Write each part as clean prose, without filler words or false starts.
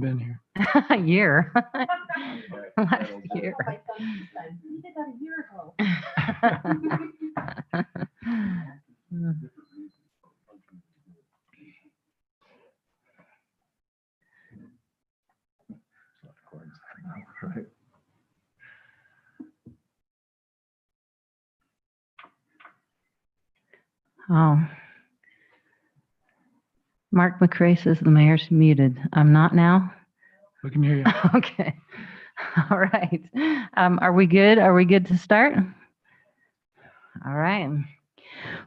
been here. A year. Last year. You did that a year ago. Right. Oh. Mark McRae says the mayor's muted. I'm not now? We can hear you. Okay. All right. Are we good? Are we good to start? All right.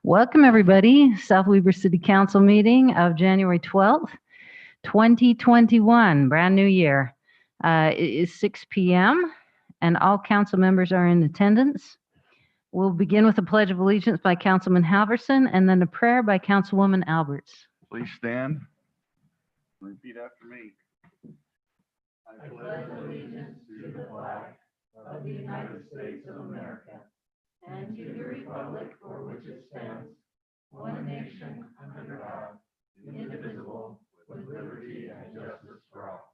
Welcome, everybody. South Weber City Council meeting of January 12th, 2021, brand new year. It is 6 p.m. and all council members are in attendance. We'll begin with a pledge of allegiance by Councilman Halverson and then a prayer by Councilwoman Alberts. Please stand. Repeat after me. I pledge allegiance to the flag of the United States of America and to the republic for which it stands, one nation under God, indivisible, with liberty and justice for all.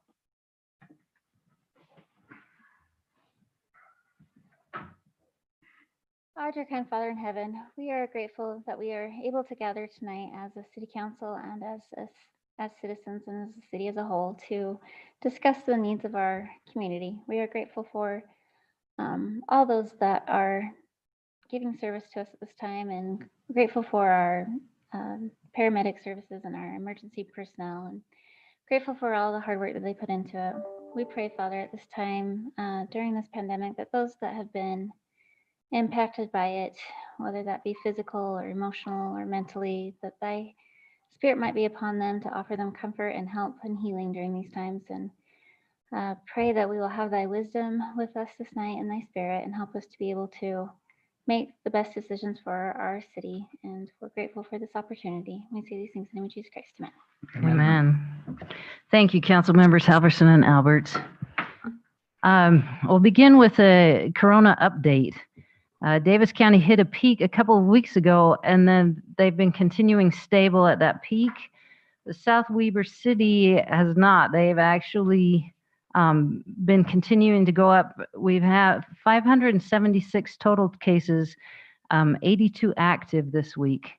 Our dear kind Father in heaven, we are grateful that we are able to gather tonight as a city council and as citizens and as a city as a whole to discuss the needs of our community. We are grateful for all those that are giving service to us at this time, and grateful for our paramedic services and our emergency personnel, and grateful for all the hard work that they put into it. We pray, Father, at this time during this pandemic, that those that have been impacted by it, whether that be physical or emotional or mentally, that thy spirit might be upon them to offer them comfort and help and healing during these times. And pray that we will have thy wisdom with us this night and thy spirit, and help us to be able to make the best decisions for our city. And we're grateful for this opportunity. We say these things in the name of Jesus Christ. Amen. Amen. Thank you, council members Halverson and Alberts. We'll begin with a corona update. Davis County hit a peak a couple of weeks ago, and then they've been continuing stable at that peak. The South Weber City has not. They've actually been continuing to go up. We've had 576 total cases, 82 active this week.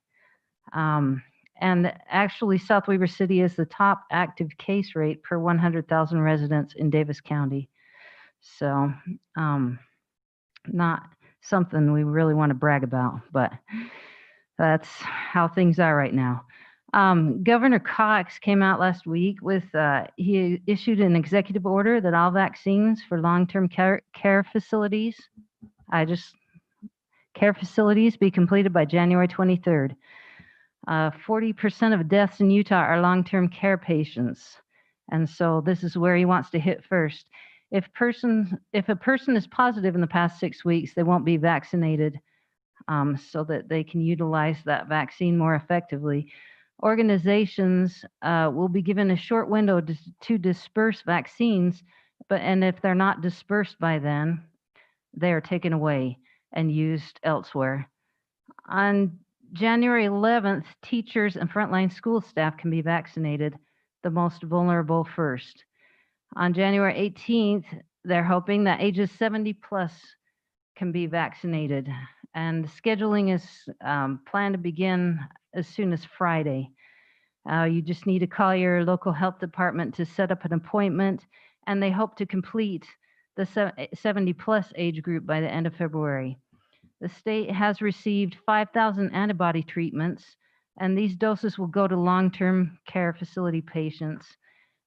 And actually, South Weber City is the top active case rate per 100,000 residents in Davis County. So not something we really want to brag about, but that's how things are right now. Governor Cox came out last week with, he issued an executive order that all vaccines for long-term care facilities be completed by January 23rd. 40% of deaths in Utah are long-term care patients. And so this is where he wants to hit first. If a person is positive in the past 6 weeks, they won't be vaccinated so that they can utilize that vaccine more effectively. Organizations will be given a short window to disperse vaccines, and if they're not dispersed by then, they are taken away and used elsewhere. On January 11th, teachers and frontline school staff can be vaccinated, the most vulnerable first. On January 18th, they're hoping that ages 70 plus can be vaccinated, and scheduling is planned to begin as soon as Friday. You just need to call your local health department to set up an appointment, and they hope to complete the 70 plus age group by the end of February. The state has received 5,000 antibody treatments, and these doses will go to long-term care facility patients.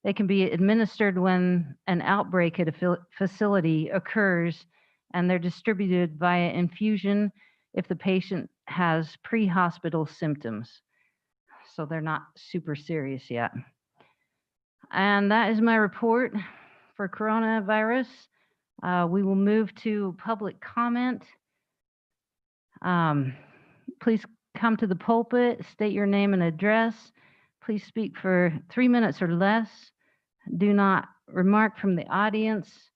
They can be administered when an outbreak at a facility occurs, and they're distributed via infusion if the patient has pre-hospital symptoms. So they're not super serious yet. And that is my report for coronavirus. We will move to public comment. Please come to the pulpit, state your name and address. Please speak for 3 minutes or less. Do not remark from the audience.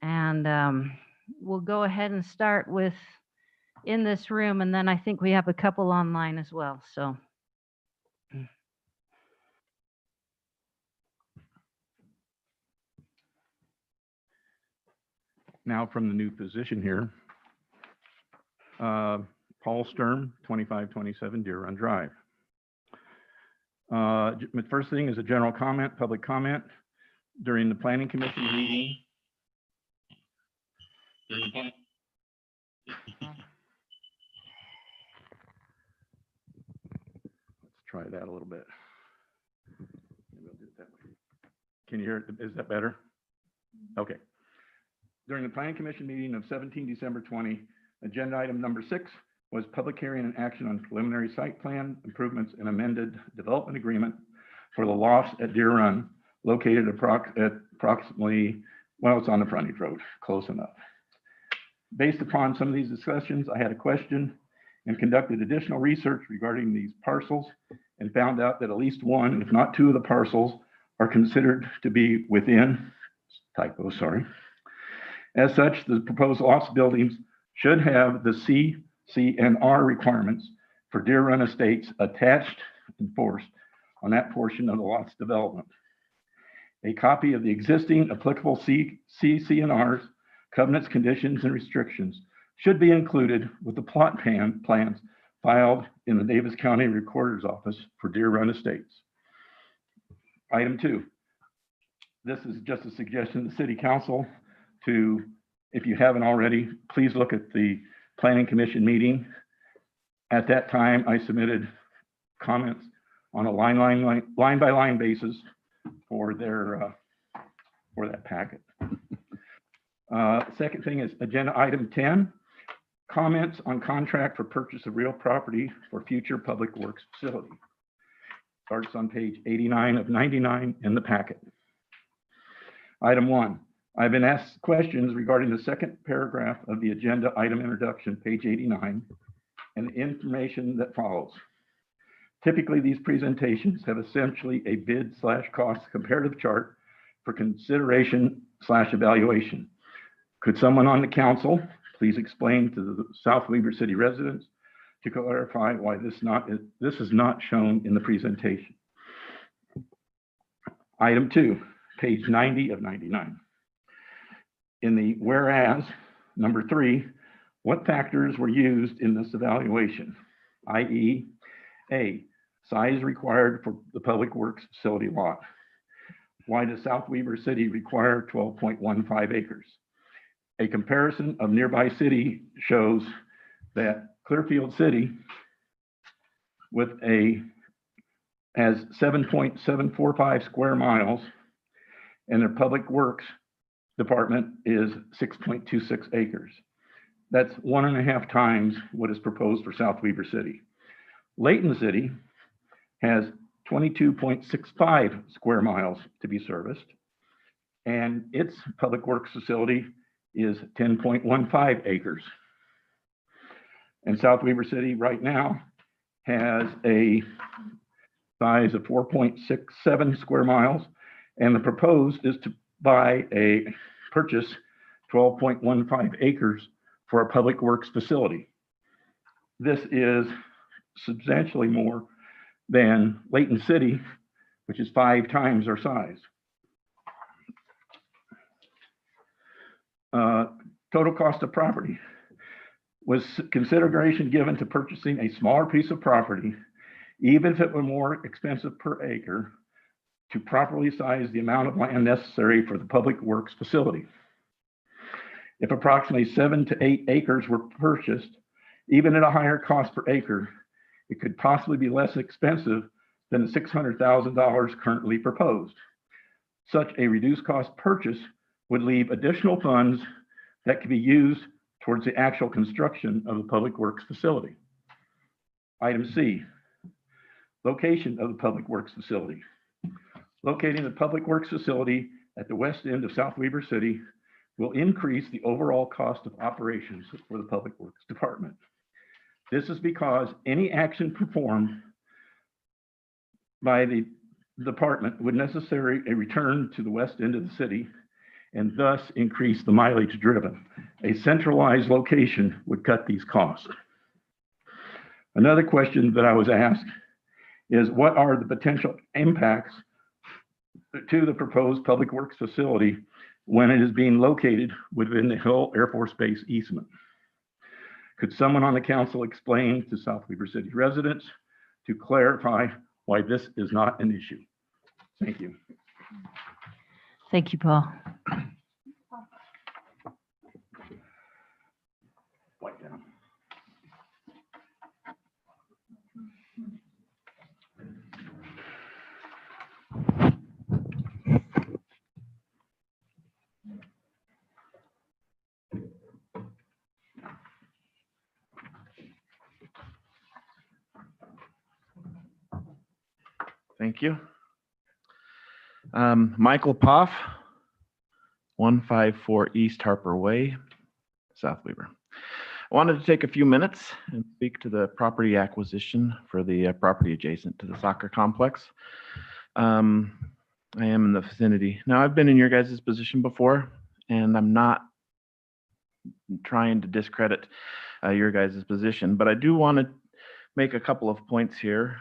And we'll go ahead and start with in this room, and then I think we have a couple online as well. So. Now from the new position here. Paul Sturm, 2527 Deer Run Drive. The first thing is a general comment, public comment during the planning commission meeting. Let's try that a little bit. Maybe I'll do it that way. Can you hear it? Is that better? Okay. During the planning commission meeting of 17 December 20, agenda item number 6 was public hearing and action on preliminary site plan improvements and amended development agreement for the loft at Deer Run, located at approximately, well, it's on the frontage road, close enough. Based upon some of these discussions, I had a question and conducted additional research regarding these parcels and found out that at least one, if not two of the parcels are considered to be within, typo, sorry. As such, the proposed loft buildings should have the C, and R requirements for Deer Run Estates attached, enforced on that portion of the lot's development. A copy of the existing applicable C, and R's, covenants, conditions, and restrictions should be included with the plot plans filed in the Davis County Recorder's Office for Deer Run Estates. Item 2. This is just a suggestion to the City Council to, if you haven't already, please look at the Planning Commission meeting. At that time, I submitted comments on a line by line basis for their for that packet. Second thing is agenda item 10, comments on contract for purchase of real property for future public works facility. Starts on page 89 of 99 in the packet. Item 1. I've been asked questions regarding the second paragraph of the agenda item introduction, page 89, and the information that follows. Typically, these presentations have essentially a bid/cost comparative chart for consideration/evaluation. Could someone on the council please explain to the South Weber City residents to clarify why this is not shown in the presentation? Item 2, page 90 of 99. In the whereas, number 3, what factors were used in this evaluation? i.e., A, size required for the public works facility lot. Why does South Weber City require 12.15 acres? A comparison of nearby city shows that Clearfield City has 7.745 square miles, and their public works department is 6.26 acres. That's 1.5 times what is proposed for South Weber City. Layton City has 22.65 square miles to be serviced, and its public works facility is 10.15 acres. And South Weber City right now has a size of 4.67 square miles, and the proposed is to purchase 12.15 acres for a public works facility. This is substantially more than Layton City, which is 5 times our size. Total cost of property. Was consideration given to purchasing a smaller piece of property, even if it were more expensive per acre, to properly size the amount of land necessary for the public works facility? If approximately 7 to 8 acres were purchased, even at a higher cost per acre, it could possibly be less expensive than the $600,000 currently proposed. Such a reduced cost purchase would leave additional funds that could be used towards the actual construction of the public works facility. Item C, location of the public works facility. Locating the public works facility at the west end of South Weber City will increase the overall cost of operations for the public works department. This is because any action performed by the department would necessarily a return to the west end of the city and thus increase the mileage driven. A centralized location would cut these costs. Another question that I was asked is, what are the potential impacts to the proposed public works facility when it is being located within the Hill Air Force Base easement. Could someone on the council explain to South Weaver City residents to clarify why this is not an issue? Thank you. Thank you, Paul. Wipe down. Thank you. Michael Poff, 154 East Harper Way, South Weaver. I wanted to take a few minutes and speak to the property acquisition for the property adjacent to the soccer complex. I am in the vicinity. Now, I've been in your guys' position before, and I'm not trying to discredit your guys' position, but I do want to make a couple of points here.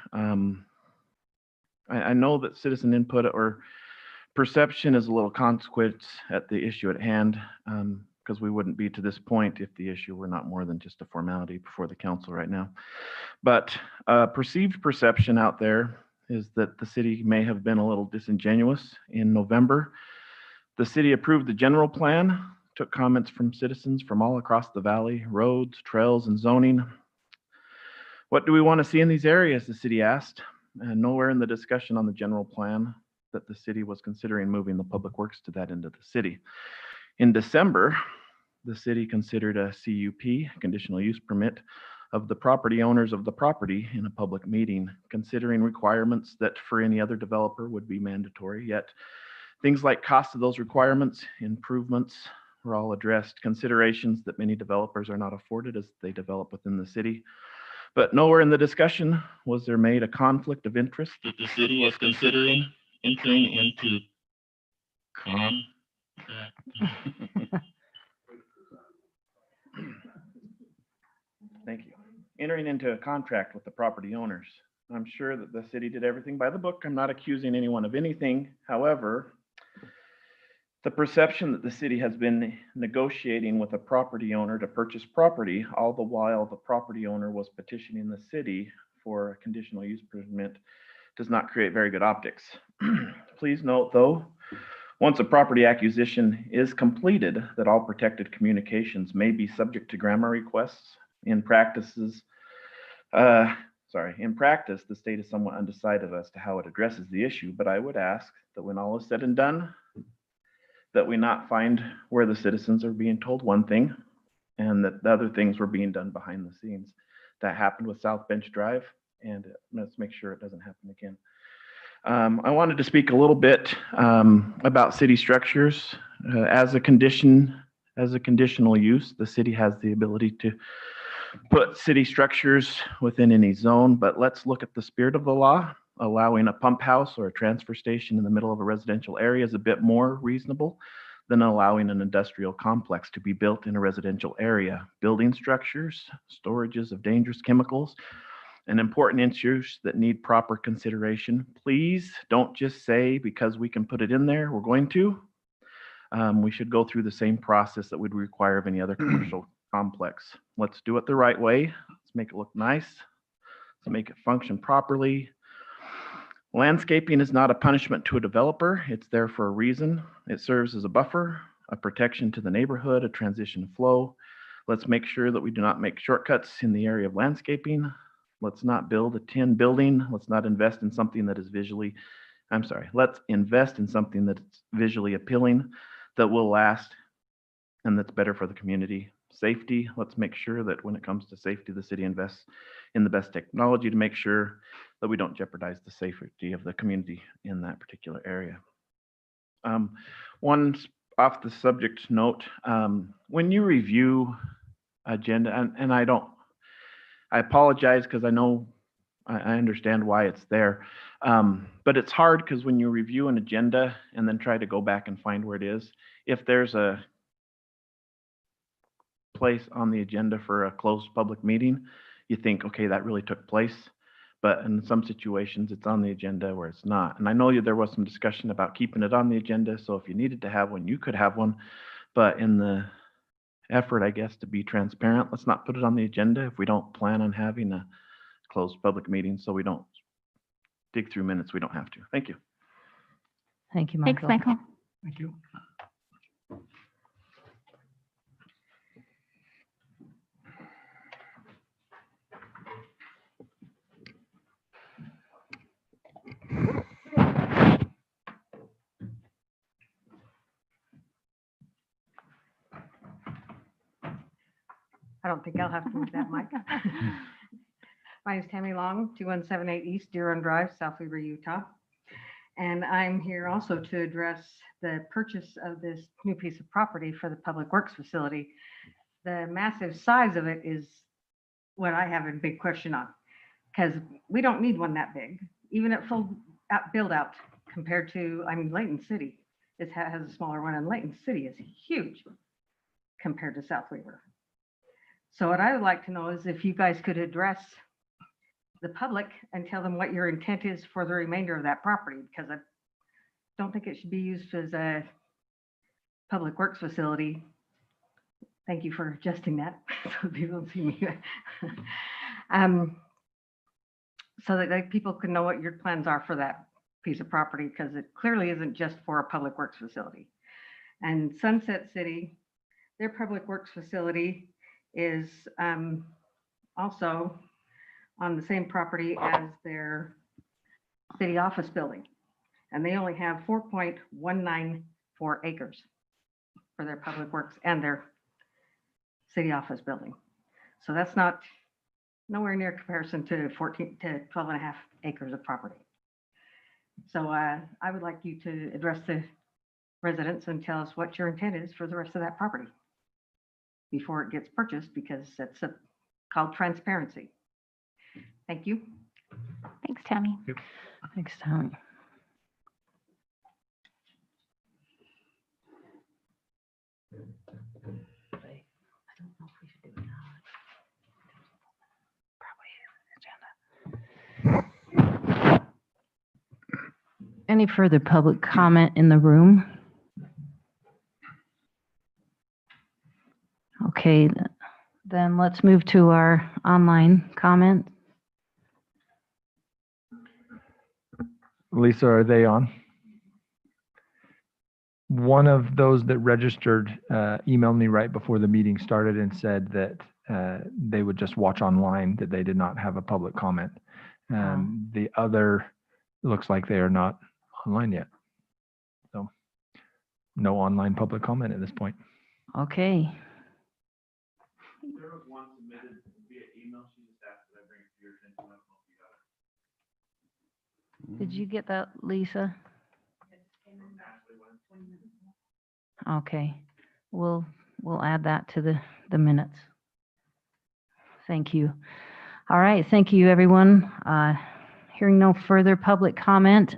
I know that citizen input or perception is a little consequence at the issue at hand, because we wouldn't be to this point if the issue were not more than just a formality before the council right now. But perceived perception out there is that the city may have been a little disingenuous. In November, the city approved the general plan, took comments from citizens from all across the valley, roads, trails, and zoning. What do we want to see in these areas, the city asked. And nowhere in the discussion on the general plan that the city was considering moving the public works to that end of the city. In December, the city considered a CUP, conditional use permit, of the property owners of the property in a public meeting, considering requirements that for any other developer would be mandatory, yet things like cost of those requirements, improvements were all addressed, considerations that many developers are not afforded as they develop within the city. But nowhere in the discussion was there made a conflict of interest that the city was considering entering into Thank you. Entering into a contract with the property owners. I'm sure that the city did everything by the book. I'm not accusing anyone of anything. However, the perception that the city has been negotiating with a property owner to purchase property, all the while the property owner was petitioning the city for a conditional use permit, does not create very good optics. Please note, though, once a property acquisition is completed, that all protected communications may be subject to grammar requests. In practice, the state is somewhat undecided as to how it addresses the issue, but I would ask that when all is said and done, that we not find where the citizens are being told one thing and that the other things were being done behind the scenes. That happened with South Bench Drive, and let's make sure it doesn't happen again. I wanted to speak a little bit about city structures. As a conditional use, the city has the ability to put city structures within any zone, but let's look at the spirit of the law. Allowing a pump house or a transfer station in the middle of a residential area is a bit more reasonable than allowing an industrial complex to be built in a residential area. Building structures, storages of dangerous chemicals, and important issues that need proper consideration. Please don't just say because we can put it in there, we're going to. We should go through the same process that would require of any other commercial complex. Let's do it the right way. Let's make it look nice. Let's make it function properly. Landscaping is not a punishment to a developer. It's there for a reason. It serves as a buffer, a protection to the neighborhood, a transition flow. Let's make sure that we do not make shortcuts in the area of landscaping. Let's not build a tin building. Let's not invest in something that is let's invest in something that's visually appealing, that will last, and that's better for the community. Safety, let's make sure that when it comes to safety, the city invests in the best technology to make sure that we don't jeopardize the safety of the community in that particular area. One off the subject note, when you review agenda, and I apologize because I know I understand why it's there, but it's hard because when you review an agenda and then try to go back and find where it is, if there's a place on the agenda for a closed public meeting, you think, okay, that really took place. but in some situations it's on the agenda where it's not. And I know there was some discussion about keeping it on the agenda, so if you needed to have one, you could have one. But in the effort, I guess, to be transparent, let's not put it on the agenda if we don't plan on having a closed public meeting, so we don't dig through minutes we don't have to. Thank you. Thank you, Thanks, Michael. Michael. Thank you. I don't think I'll have to move that mic. My name is Tammy Long, 2178 East Deer Run Drive, South Weaver, Utah. And I'm here also to address the purchase of this new piece of property for the Public Works facility. The massive size of it is what I have a big question on, because we don't need one that big, even at full build out compared to, I mean, Layton City has a smaller one, and Layton City is huge compared to South Weaver. So what I would like to know is if you guys could address the public and tell them what your intent is for the remainder of that property, because I don't think it should be used as a public works facility. Thank you for adjusting that so people don't see me. So that people can know what your plans are for that piece of property, because it clearly isn't just for a public works facility. And Sunset City, their public works facility is also on the same property as their city office building. And they only have 4.194 acres for their public works and their city office building. So that's not nowhere near comparison to 14 to 12 and a half acres of property. So I would like you to address the residents and tell us what your intent is for the rest of that property before it gets purchased, because that's called transparency. Thank you. Thanks, Tammy. Thanks, Tammy. Any further public comment in the room? Okay, then let's move to our online comment. Lisa, are they on? One of those that registered emailed me right before the meeting started and said that they would just watch online, that they did not have a public comment. The other looks like they are not online yet. So no online public comment at this point. Okay, There was one submitted via email. She just asked that I bring it to your attention. I don't know if you got it. did you get that, Lisa? Okay, we'll add that to the minutes. Thank you. All right, thank you, everyone. Hearing no further public comment,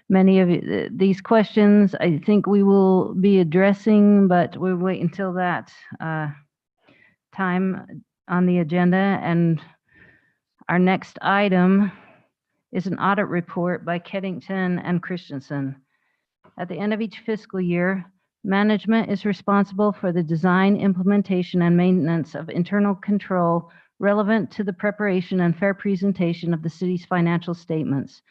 many of these questions I think we will be addressing, but we'll wait until that time on the agenda. And our next item is an audit report by Keddington and Christensen. At the end of each fiscal year, management is responsible for the design, implementation, and maintenance of internal control relevant to the preparation and fair presentation of the city's financial statements.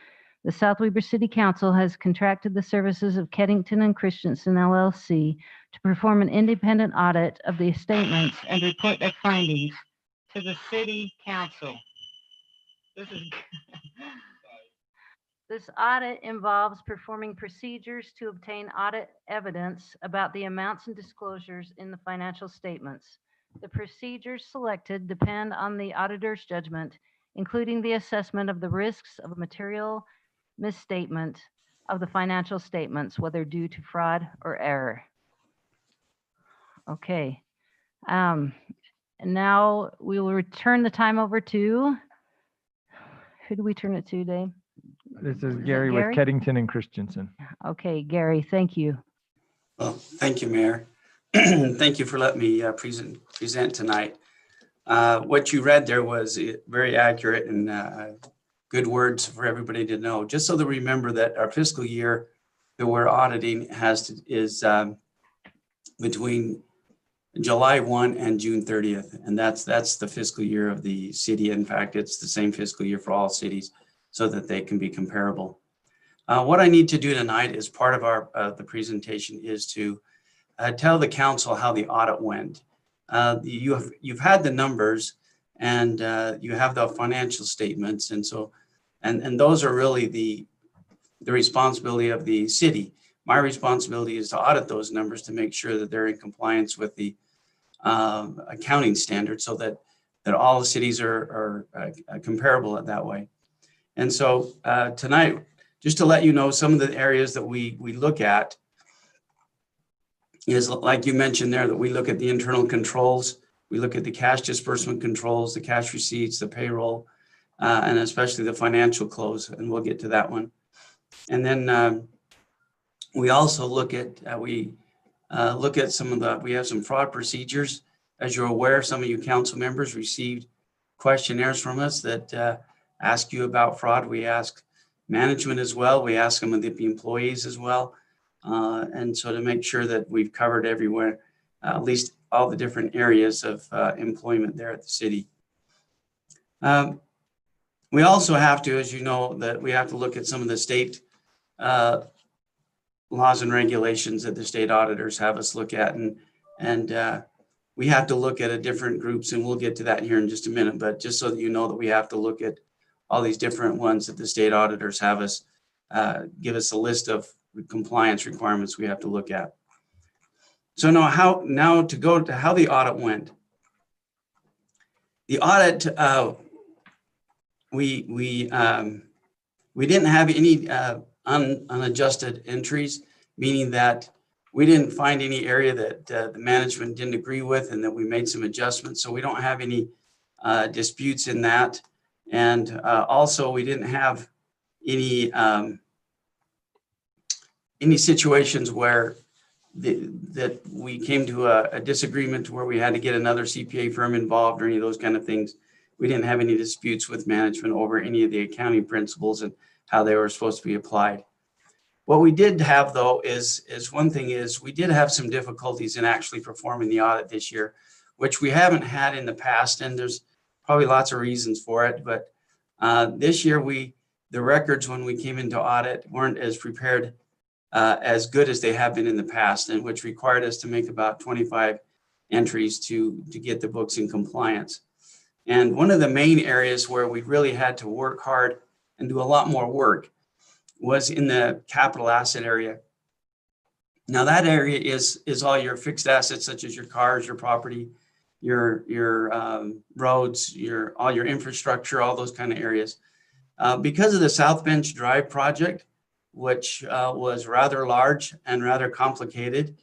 The South Weber City Council has contracted the services of Keddington and Christensen LLC to perform an independent audit of the statements and report their findings to the City Council. This audit involves performing procedures to obtain audit evidence about the amounts and disclosures in the financial statements. The procedures selected depend on the auditor's judgment, including the assessment of the risks of a material misstatement of the financial statements, whether due to fraud or error. Okay. And now we will return the time over to, who do we turn it to, Dave? This is Gary with Gary? Keddington and Christensen. Okay, Gary, thank you. Well, thank you, Mayor. Thank you for letting me present tonight. What you read there was very accurate and good words for everybody to know, just so they remember that our fiscal year that we're auditing is between July 1 and June 30th. And that's the fiscal year of the city. In fact, it's the same fiscal year for all cities so that they can be comparable. What I need to do tonight as part of our the presentation is to tell the council how the audit went. You've had the numbers and you have the financial statements, and so and those are really the responsibility of the city. My responsibility is to audit those numbers to make sure that they're in compliance with the accounting standards, so that all the cities are comparable in that way. And so tonight, just to let you know, some of the areas that we look at is, like you mentioned there, that we look at the internal controls, we look at the cash disbursement controls, the cash receipts, the payroll, and especially the financial close, and we'll get to that one. And then we also look at we have some fraud procedures. As you're aware, some of you council members received questionnaires from us that ask you about fraud. We ask management as well. We ask some of the employees as well. And so to make sure that we've covered everywhere, at least all the different areas of employment there at the city. We also have to, as you know, that we have to look at some of the state laws and regulations that the state auditors have us look at. And we have to look at different groups, and we'll get to that here in just a minute, but just so that you know that we have to look at all these different ones that the state auditors have us, give us a list of compliance requirements we have to look at. So now to go to how the audit went. The audit, we didn't have any unadjusted entries, meaning that we didn't find any area that the management didn't agree with and that we made some adjustments. So we don't have any disputes in that. And also we didn't have any situations where that we came to a disagreement where we had to get another CPA firm involved or any of those kind of things. We didn't have any disputes with management over any of the accounting principles and how they were supposed to be applied. What we did have, though, is one thing is we did have some difficulties in actually performing the audit this year, which we haven't had in the past, and there's probably lots of reasons for it. But this year, the records when we came into audit weren't as prepared as good as they have been in the past, and which required us to make about 25 entries to get the books in compliance. And one of the main areas where we really had to work hard and do a lot more work was in the capital asset area. Now that area is all your fixed assets, such as your cars, your property, your roads, all your infrastructure, all those kind of areas. Because of the South Bench Drive project, which was rather large and rather complicated,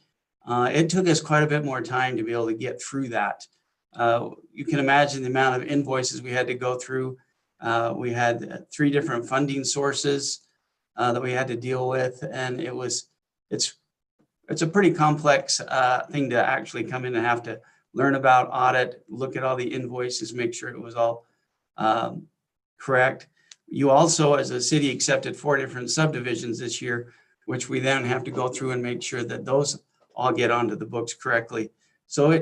it took us quite a bit more time to be able to get through that. You can imagine the amount of invoices we had to go through. We had 3 different funding sources that we had to deal with, and it's a pretty complex thing to actually come in and have to learn about, audit, look at all the invoices, make sure it was all correct. You also, as a city, accepted 4 different subdivisions this year, which we then have to go through and make sure that those all get onto the books correctly. So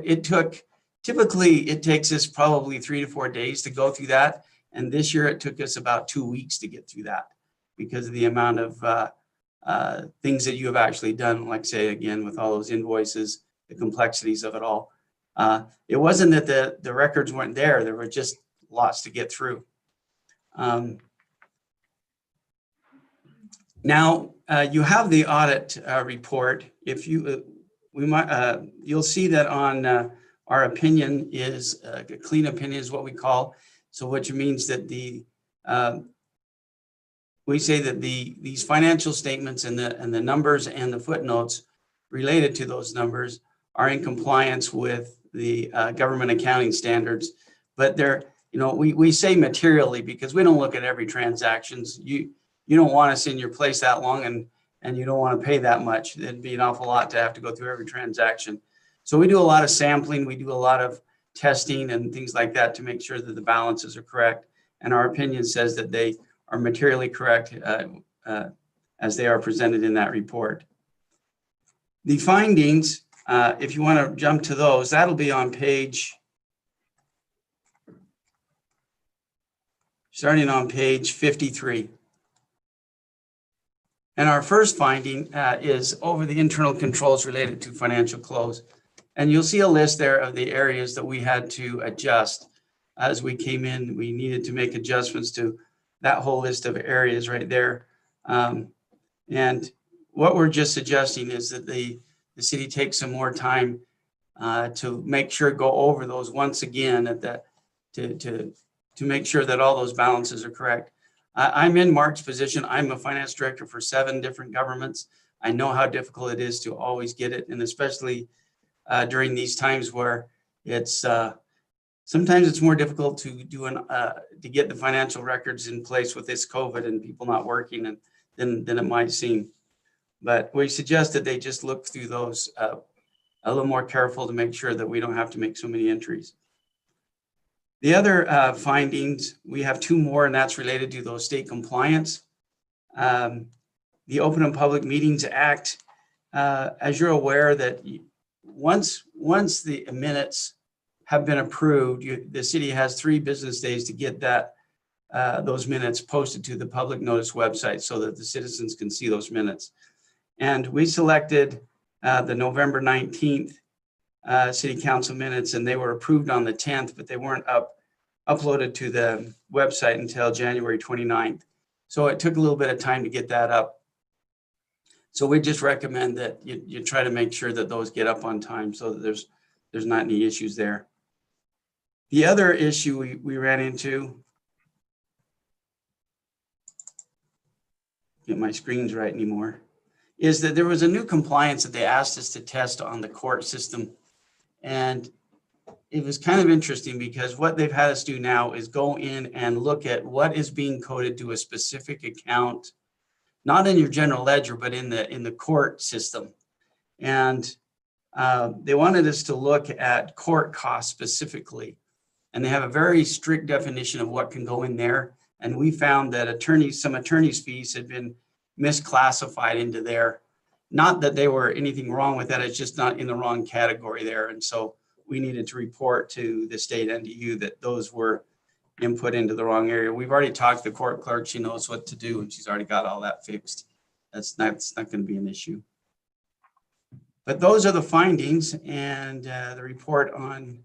typically it takes us probably 3 to 4 days to go through that. And this year it took us about 2 weeks to get through that because of the amount of things that you have actually done, like say, again, with all those invoices, the complexities of it all. It wasn't that the records weren't there. There were just lots to get through. Now you have the audit report. If you'll see that on our opinion is a clean opinion is what we call. So which means that we say that these financial statements and the numbers and the footnotes related to those numbers are in compliance with the government accounting standards. But they're, we say materially because we don't look at every transactions. You don't want us in your place that long and you don't want to pay that much. It'd be an awful lot to have to go through every transaction. So we do a lot of sampling. We do a lot of testing and things like that to make sure that the balances are correct. And our opinion says that they are materially correct as they are presented in that report. The findings, if you want to jump to those, that'll be on starting on page 53. And our first finding is over the internal controls related to financial close. And you'll see a list there of the areas that we had to adjust as we came in. We needed to make adjustments to that whole list of areas right there. And what we're just suggesting is that the city take some more time to make sure, go over those once again to make sure that all those balances are correct. I'm in Mark's position. I'm a finance director for 7 different governments. I know how difficult it is to always get it, and especially during these times where it's sometimes it's more difficult to do to get the financial records in place with this COVID and people not working than it might seem. But we suggest that they just look through those a little more careful to make sure that we don't have to make so many entries. The other findings, we have 2 more, and that's related to those state compliance. The Open and Public Meetings Act, as you're aware that once the minutes have been approved, the city has 3 business days to get those minutes posted to the public notice website so that the citizens can see those minutes. And we selected the November 19th city council minutes, and they were approved on the 10th, but they weren't uploaded to the website until January 29th. So it took a little bit of time to get that up. So we just recommend that you try to make sure that those get up on time so that there's not any issues there. The other issue we ran into, get my screens right anymore, is that there was a new compliance that they asked us to test on the court system. And it was kind of interesting because what they've had us do now is go in and look at what is being coded to a specific account, not in your general ledger, but in the court system. And they wanted us to look at court costs specifically. And they have a very strict definition of what can go in there. And we found that some attorneys' fees had been misclassified into there. Not that they were anything wrong with that, it's just not in the wrong category there. And so we needed to report to the state and to you that those were input into the wrong area. We've already talked to the court clerk. She knows what to do, and she's already got all that fixed. That's not going to be an issue. But those are the findings and the report on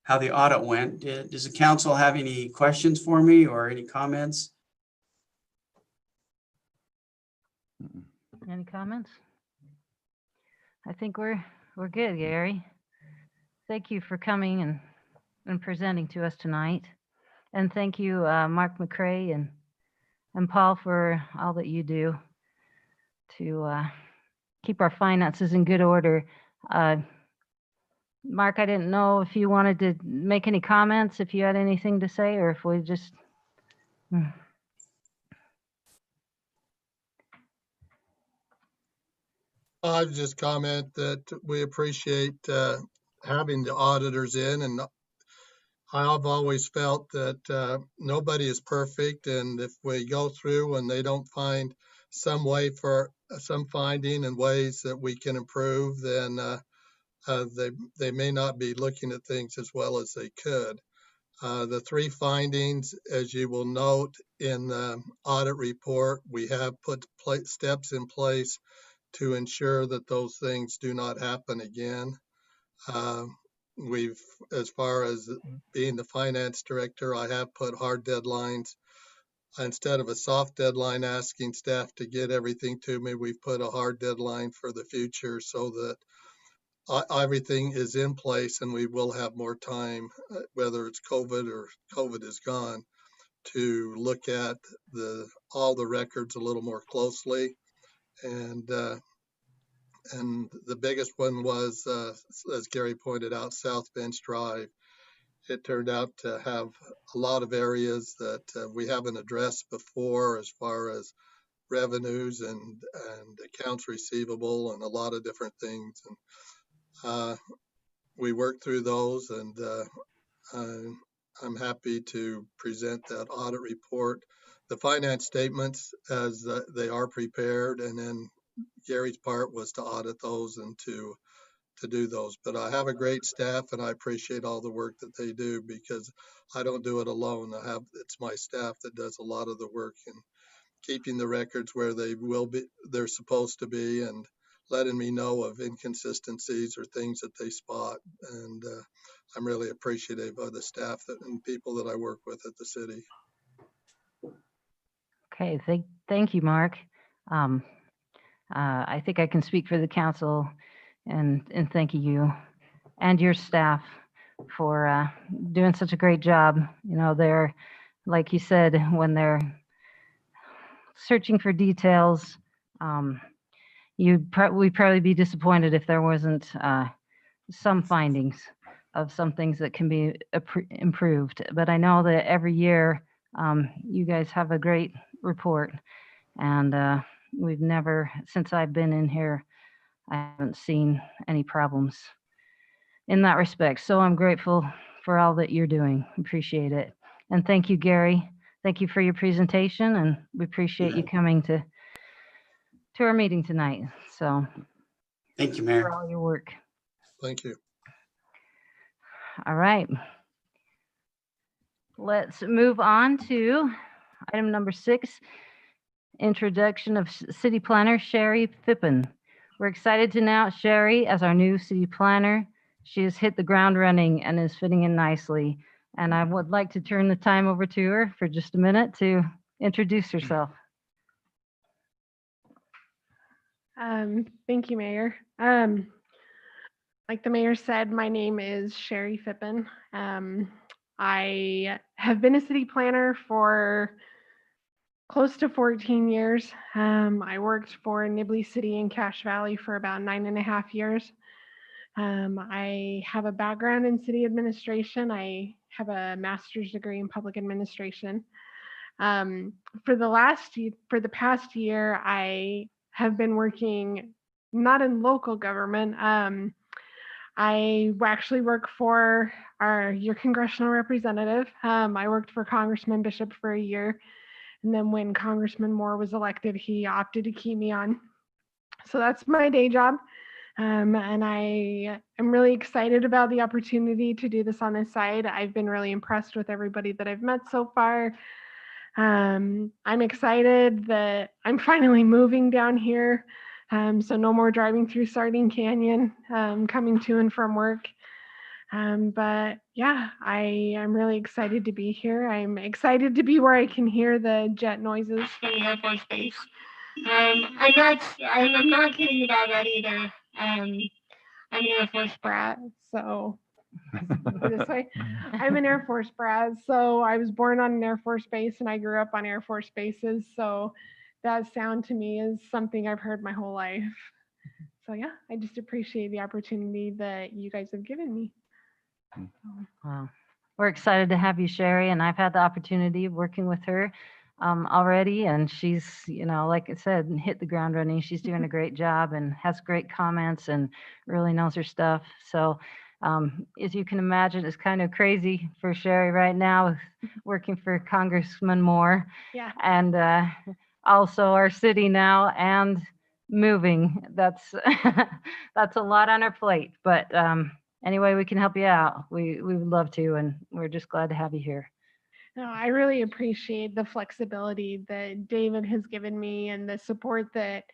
how the audit went. Does the council have any questions for me or any comments? Any comments? I think we're good, Gary. Thank you for coming and presenting to us tonight. And thank you, Mark McCray and Paul, for all that you do to keep our finances in good order. Mark, I didn't know if you wanted to make any comments, if you had anything to say, or if we just... I'd just comment that we appreciate having the auditors in, and I've always felt that nobody is perfect, and if we go through and they don't find some way for some finding and ways that we can improve, then they may not be looking at things as well as they could. The 3 findings, as you will note in the audit report, we have put steps in place to ensure that those things do not happen again. As far as being the finance director, I have put hard deadlines. Instead of a soft deadline asking staff to get everything to me, we've put a hard deadline for the future so that everything is in place and we will have more time, whether it's COVID or COVID is gone, to look at all the records a little more closely. And the biggest one was, as Gary pointed out, South Bench Drive. It turned out to have a lot of areas that we haven't addressed before, as far as revenues and accounts receivable and a lot of different things. And we worked through those, and I'm happy to present that audit report. The finance statements as they are prepared, and then Gary's part was to audit those and to do those. But I have a great staff, and I appreciate all the work that they do, because I don't do it alone. It's my staff that does a lot of the work in keeping the records where they're supposed to be, and letting me know of inconsistencies or things that they spot. And I'm really appreciative of the staff and people that I work with at the city. Okay, thank you, Mark. I think I can speak for the council and thank you and your staff for doing such a great job. You know, they're, like you said, when they're searching for details, we'd probably be disappointed if there wasn't some findings of some things that can be improved. But I know that every year you guys have a great report, and we've never, since I've been in here, I haven't seen any problems in that respect. So I'm grateful for all that you're doing. Appreciate it. And thank you, Gary. Thank you for your presentation, and we appreciate you coming to our meeting tonight. So Thank you, for Mayor. all your work. Thank you. All right. Let's move on to item number 6, introduction of City Planner Sherry Phippen. We're excited to announce Sherry as our new city planner. She has hit the ground running and is fitting in nicely. And I would like to turn the time over to her for just a minute to introduce herself. Thank you, Mayor. Like the mayor said, my name is Sherry Phippen. I have been a city planner for close to 14 years. I worked for Nibley City in Cache Valley for about 9.5 years. I have a background in city administration. I have a master's degree in public administration. For the past year, I have been working not in local government. I actually work for your congressional representative. I worked for Congressman Bishop for a year. And then when Congressman Moore was elected, he opted to keep me on. So that's my day job. And I am really excited about the opportunity to do this on this side. I've been really impressed with everybody that I've met so far. I'm excited that I'm finally moving down here. So no more driving through Sardine Canyon, coming to and from work. But yeah, I am really excited to be here. I'm excited to be where I can hear the jet noises from the Air Force Base. I'm not kidding about that either. I'm an Air Force brat, so put it this way. I'm an Air Force brat, so I was born on an Air Force base and I grew up on Air Force bases. So that sound to me is something I've heard my whole life. So yeah, I just appreciate the opportunity that you guys have given me. Wow. We're excited to have you, Sherry, and I've had the opportunity of working with her already, and she's, you know, like I said, hit the ground running. She's doing a great job and has great comments and really knows her stuff. So as you can imagine, it's kind of crazy for Sherry right now, working for Congressman Moore. Yeah. And also our city now and moving. That's that's a lot on our plate, but anyway, we can help you out. We would love to, and we're just glad to have you here. No, I really appreciate the flexibility that David has given me and the support that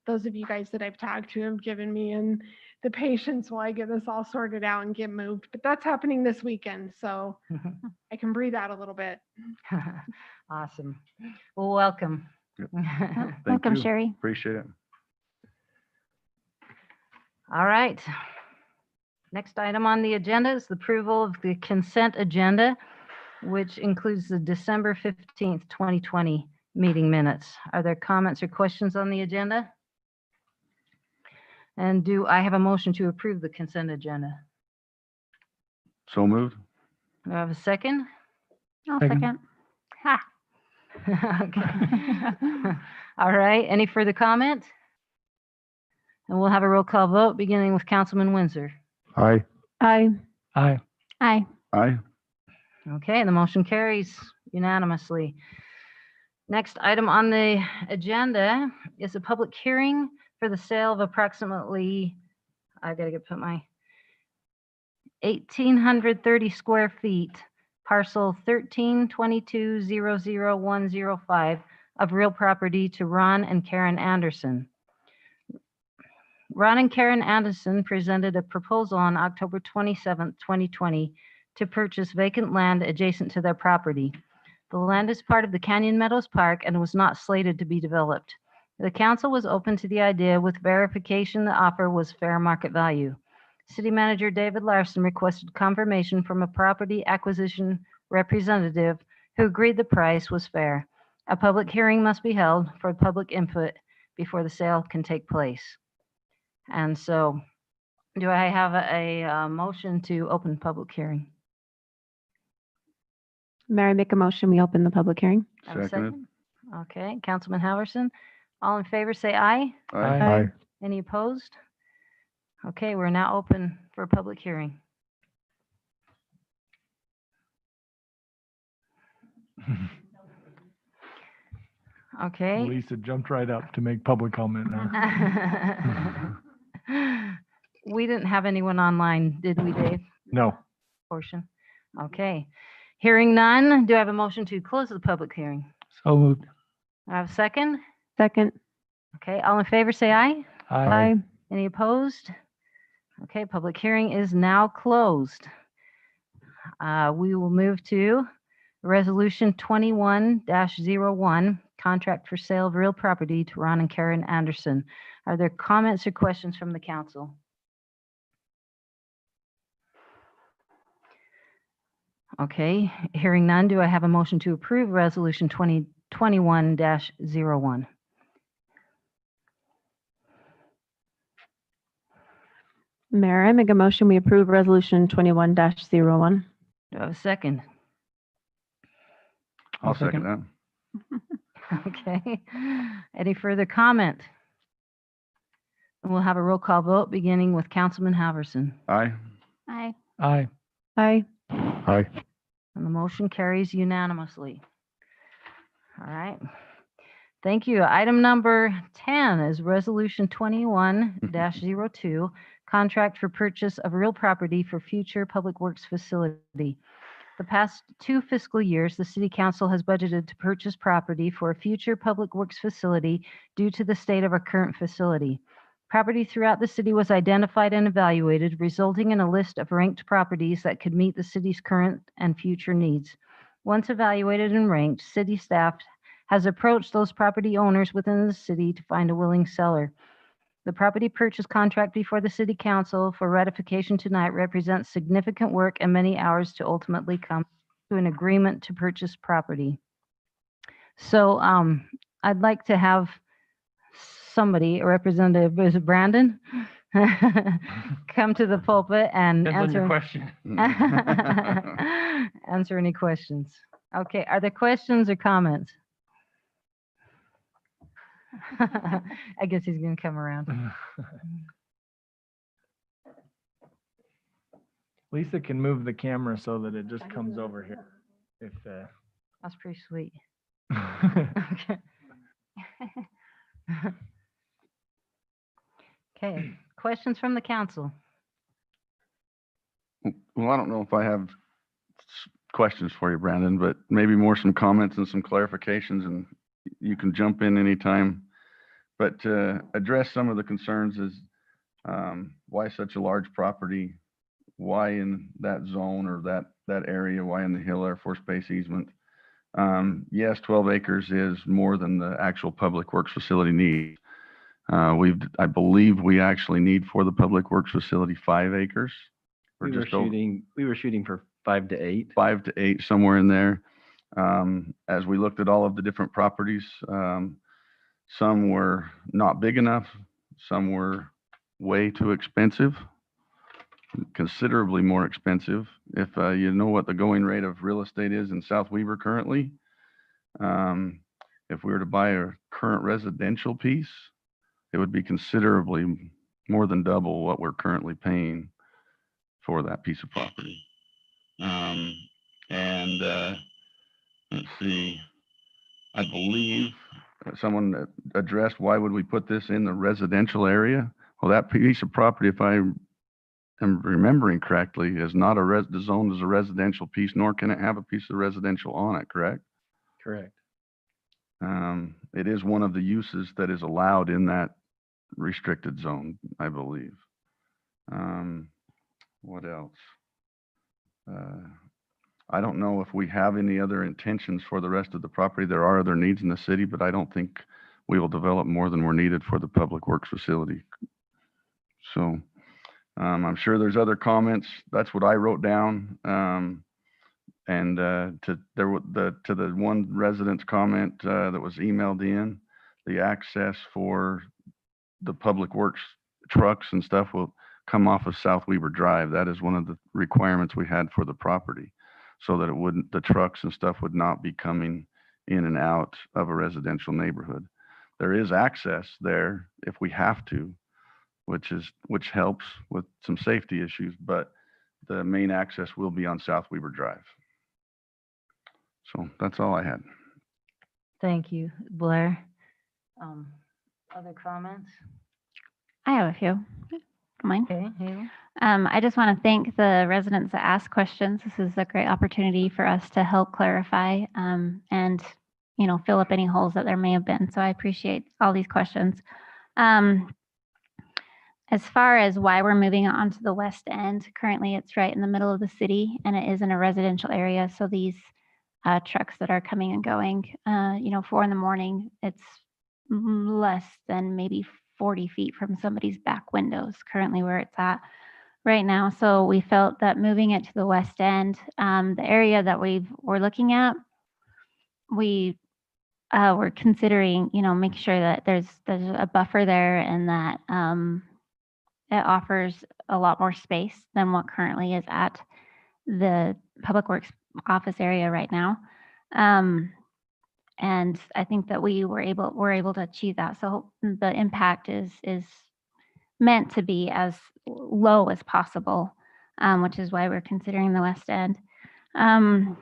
those of you guys that I've talked to have given me, and the patience while I get this all sorted out and get moved. But that's happening this weekend, so I can breathe out a little bit. Awesome. Well, welcome. Welcome, you. Sherry. Appreciate it. All right. Next item on the agenda is the approval of the consent agenda, which includes the December 15th, 2020 meeting minutes. Are there comments or questions on the agenda? And do I have a motion to approve the consent agenda? So moved. Do I have a second? I'll Second. second. Ha. Okay. All right. Any further comment? And we'll have a roll call vote beginning with Councilman Windsor. Aye. Aye. Aye. Aye. Aye. Okay, the motion carries unanimously. Next item on the agenda is a public hearing for the sale of approximately, I gotta put my 1,830 square feet, parcel 1322000105 of real property to Ron and Karen Anderson. Ron and Karen Anderson presented a proposal on October 27th, 2020 to purchase vacant land adjacent to their property. The land is part of the Canyon Meadows Park and was not slated to be developed. The council was open to the idea with verification the offer was fair market value. City Manager David Larson requested confirmation from a property acquisition representative who agreed the price was fair. A public hearing must be held for public input before the sale can take place. And so, do I have a motion to open public hearing? Mayor, I make a motion, we open the public hearing. Have a Seconded. second? Okay, Councilman Halverson. All in favor, say aye. Aye. Any opposed? Okay, we're now open for a public hearing. Okay. Lisa jumped right up to make public comment. Huh? We didn't have anyone online, did we, Dave? No. Portion. Okay. Hearing none, do I have a motion to close the public hearing? So moved. I have a second? Second. Okay, all in favor, say aye. Aye. Any opposed? Okay, public hearing is now closed. We will move to Resolution 21-01, contract for sale of real property to Ron and Karen Anderson. Are there comments or questions from the council? Okay, hearing none, do I have a motion to approve Resolution 2021-01? Mayor, I make a motion, we approve resolution 21-01. Do I have a second? I'll second that. Okay. Any further comment? We'll have a roll call vote beginning with Councilman Halverson. Aye. Aye. Aye. Aye. Aye. And the motion carries unanimously. All right. Thank you. Item number 10 is Resolution 21-02, contract for purchase of real property for future public works facility. The past 2 fiscal years, the City Council has budgeted to purchase property for a future public works facility due to the state of our current facility. Property throughout the city was identified and evaluated, resulting in a list of ranked properties that could meet the city's current and future needs. Once evaluated and ranked, city staff has approached those property owners within the city to find a willing seller. The property purchase contract before the City Council for ratification tonight represents significant work and many hours to ultimately come to an agreement to purchase property. So I'd like to have somebody, a representative, is it Brandon? Come to the pulpit and answer question. answer any questions. Okay, are there questions or comments? I guess he's going to come around. Lisa can move the camera so that it just comes over here. If That's pretty sweet. Okay. Okay, questions from the council? Well, I don't know if I have questions for you, Brandon, but maybe more some comments and some clarifications, and you can jump in anytime. But to address some of the concerns is why such a large property? Why in that zone or that area? Why in the Hill Air Force Base easement? Yes, 12 acres is more than the actual public works facility needs. I believe we actually need for the public works facility 5 acres. We were shooting for 5 to 8. 5 to 8, somewhere in there. As we looked at all of the different properties, some were not big enough, some were way too expensive, considerably more expensive. If you know what the going rate of real estate is in South Weaver currently, if we were to buy a current residential piece, it would be considerably more than double what we're currently paying for that piece of property. And let's see, I believe someone addressed, why would we put this in the residential area? Well, that piece of property, if I am remembering correctly, is not zoned as a residential piece, nor can it have a piece of residential on it, correct? Correct. It is one of the uses that is allowed in that restricted zone, I believe. What else? I don't know if we have any other intentions for the rest of the property. There are other needs in the city, but I don't think we will develop more than we're needed for the public works facility. So I'm sure there's other comments. That's what I wrote down. And to the one resident's comment that was emailed in, the access for the public works trucks and stuff will come off of South Weber Drive. That is one of the requirements we had for the property, so that the trucks and stuff would not be coming in and out of a residential neighborhood. There is access there if we have to, which helps with some safety issues, but the main access will be on South Weber Drive. So that's all I had. Thank you, Blair. Other comments? I have a few. Don't mind. Okay, Haley. I just want to thank the residents that asked questions. This is a great opportunity for us to help clarify and, fill up any holes that there may have been. So I appreciate all these questions. As far as why we're moving it onto the west end, currently it's right in the middle of the city and it is in a residential area. So these trucks that are coming and going, 4 in the morning, it's less than maybe 40 feet from somebody's back windows currently where it's at right now. So we felt that moving it to the west end, the area that we're looking at, we're considering, make sure that there's a buffer there and that it offers a lot more space than what currently is at the Public Works office area right now. And I think that we're able to achieve that. So the impact is meant to be as low as possible, which is why we're considering the west end. Oh,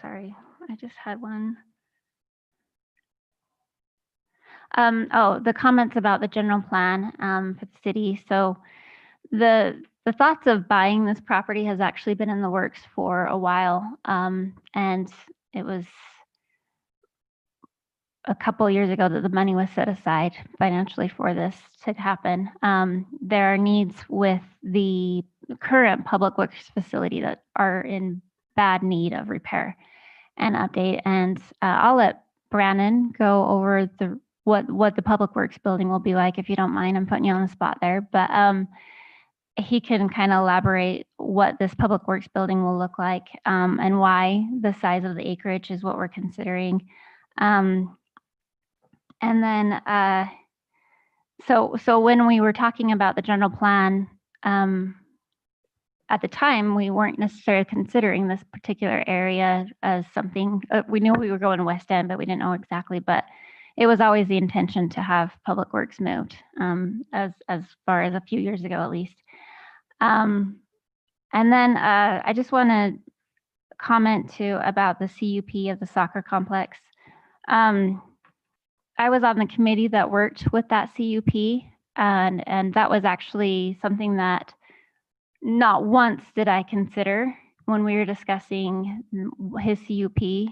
sorry, I just had one. The comments about the general plan for the city. So the thoughts of buying this property has actually been in the works for a while. And it was a couple years ago that the money was set aside financially for this to happen. There are needs with the current public works facility that are in bad need of repair and update. And I'll let Brandon go over what the public works building will be like, if you don't mind. I'm putting you on the spot there, but he can kind of elaborate what this public works building will look like and why the size of the acreage is what we're considering. And then, so when we were talking about the general plan, at the time, we weren't necessarily considering this particular area as something, we knew we were going west end, but we didn't know exactly, but it was always the intention to have public works moved as far as a few years ago, at least. And then I just want to comment too about the CUP of the soccer complex. I was on the committee that worked with that CUP, and that was actually something that not once did I consider when we were discussing his CUP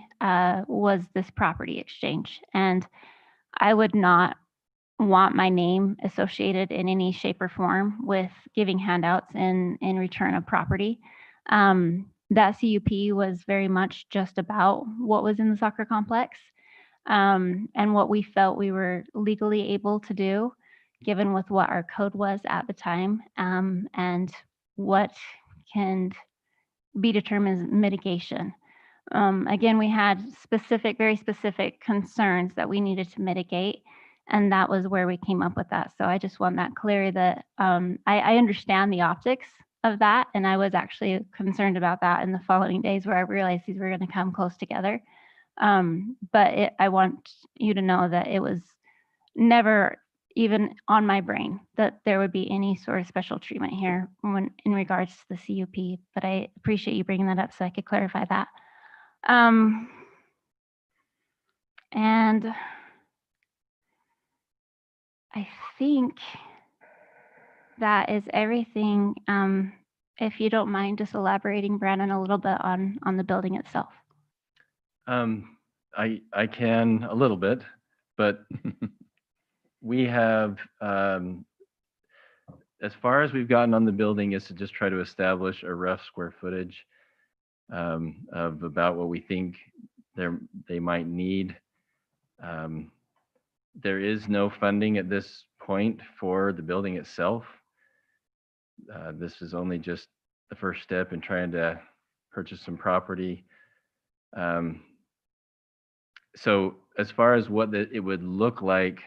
was this property exchange. And I would not want my name associated in any shape or form with giving handouts in return of property. That CUP was very much just about what was in the soccer complex and what we felt we were legally able to do, given with what our code was at the time, and what can be determined as mitigation. Again, we had very specific concerns that we needed to mitigate, and that was where we came up with that. So I just want that clear that I understand the optics of that, and I was actually concerned about that in the following days where I realized these were going to come close together. But I want you to know that it was never even on my brain that there would be any sort of special treatment here when in regards to the CUP, but I appreciate you bringing that up so I could clarify that. And I think that is everything. If you don't mind just elaborating, Brandon, a little bit on the building itself. I can a little bit, but we have, as far as we've gotten on the building is to just try to establish a rough square footage of about what we think they might need. There is no funding at this point for the building itself. This is only just the first step in trying to purchase some property. So as far as what it would look like,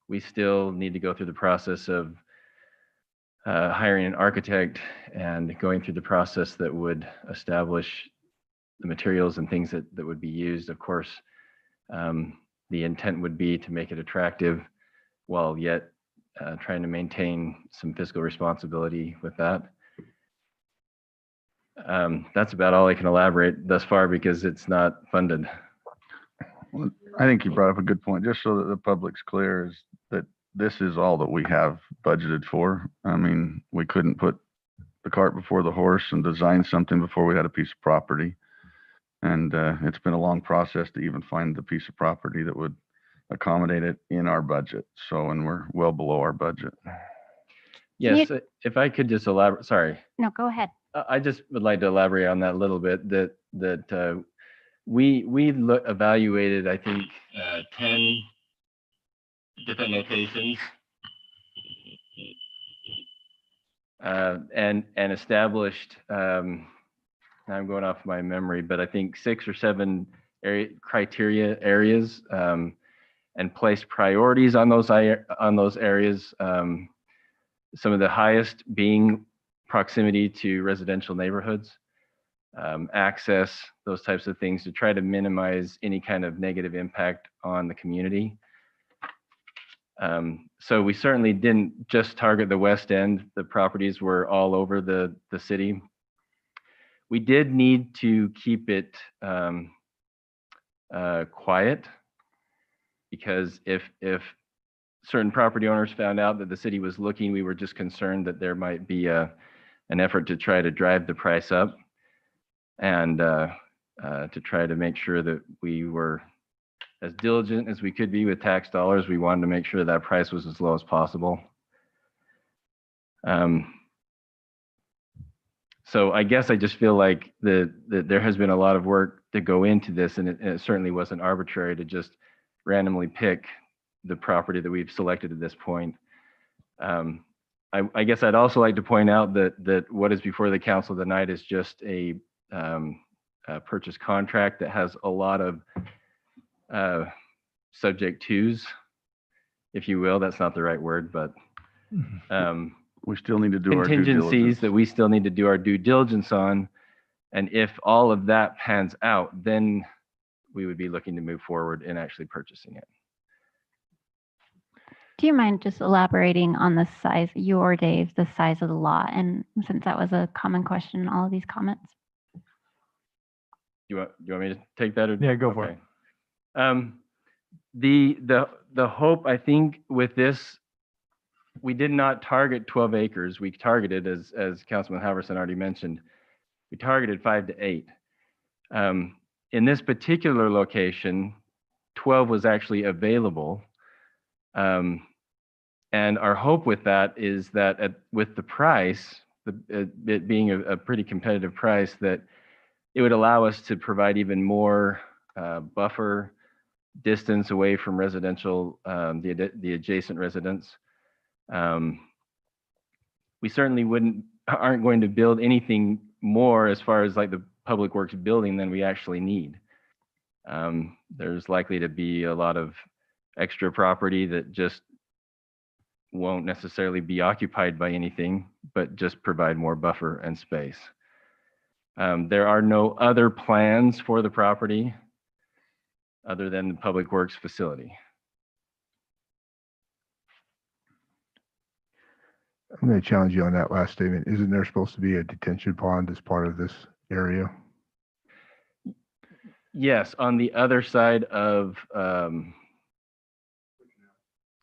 we still need to go through the process of hiring an architect and going through the process that would establish the materials and things that would be used. Of course, the intent would be to make it attractive while yet trying to maintain some fiscal responsibility with that. That's about all I can elaborate thus far because it's not funded. Well, I think you brought up a good point, just so that the public's clear, is that this is all that we have budgeted for. I mean, we couldn't put the cart before the horse and design something before we had a piece of property. And it's been a long process to even find the piece of property that would accommodate it in our budget. So, and we're well below our budget. Yes, if I could just elaborate, sorry. No, go ahead. I just would like to elaborate on that a little bit, that we evaluated, I think, 10 different locations and established, I'm going off my memory, but I think 6 or 7 criteria areas and placed priorities on those areas. Some of the highest being proximity to residential neighborhoods, access, those types of things to try to minimize any kind of negative impact on the community. So we certainly didn't just target the West End. The properties were all over the city. We did need to keep it quiet because if certain property owners found out that the city was looking, we were just concerned that there might be an effort to try to drive the price up and to try to make sure that we were as diligent as we could be with tax dollars. We wanted to make sure that price was as low as possible. So I guess I just feel like that there has been a lot of work to go into this, and it certainly wasn't arbitrary to just randomly pick the property that we've selected at this point. I guess I'd also like to point out that what is before the council tonight is just a purchase contract that has a lot of subject twos, if you will. That's not the right word, but we still need to do our due contingencies diligence. that we still need to do our due diligence on. And if all of that pans out, then we would be looking to move forward in actually purchasing it. Do you mind just elaborating on the size, you or Dave, the size of the lot? And since that was a common question in all of these comments. You want me to take that? Or? Yeah, go for it. The hope, I think, with this, we did not target 12 acres. We targeted, as Councilman Halverson already mentioned, we targeted 5 to 8. In this particular location, 12 was actually available. And our hope with that is that with the price, it being a pretty competitive price, that it would allow us to provide even more buffer distance away from residential, the adjacent residents. We certainly aren't going to build anything more as far as like the public works building than we actually need. There's likely to be a lot of extra property that just won't necessarily be occupied by anything, but just provide more buffer and space. There are no other plans for the property other than the public works facility. I'm going to challenge you on that last statement. Isn't there supposed to be a detention pond as part of this area? Yes, on the other side of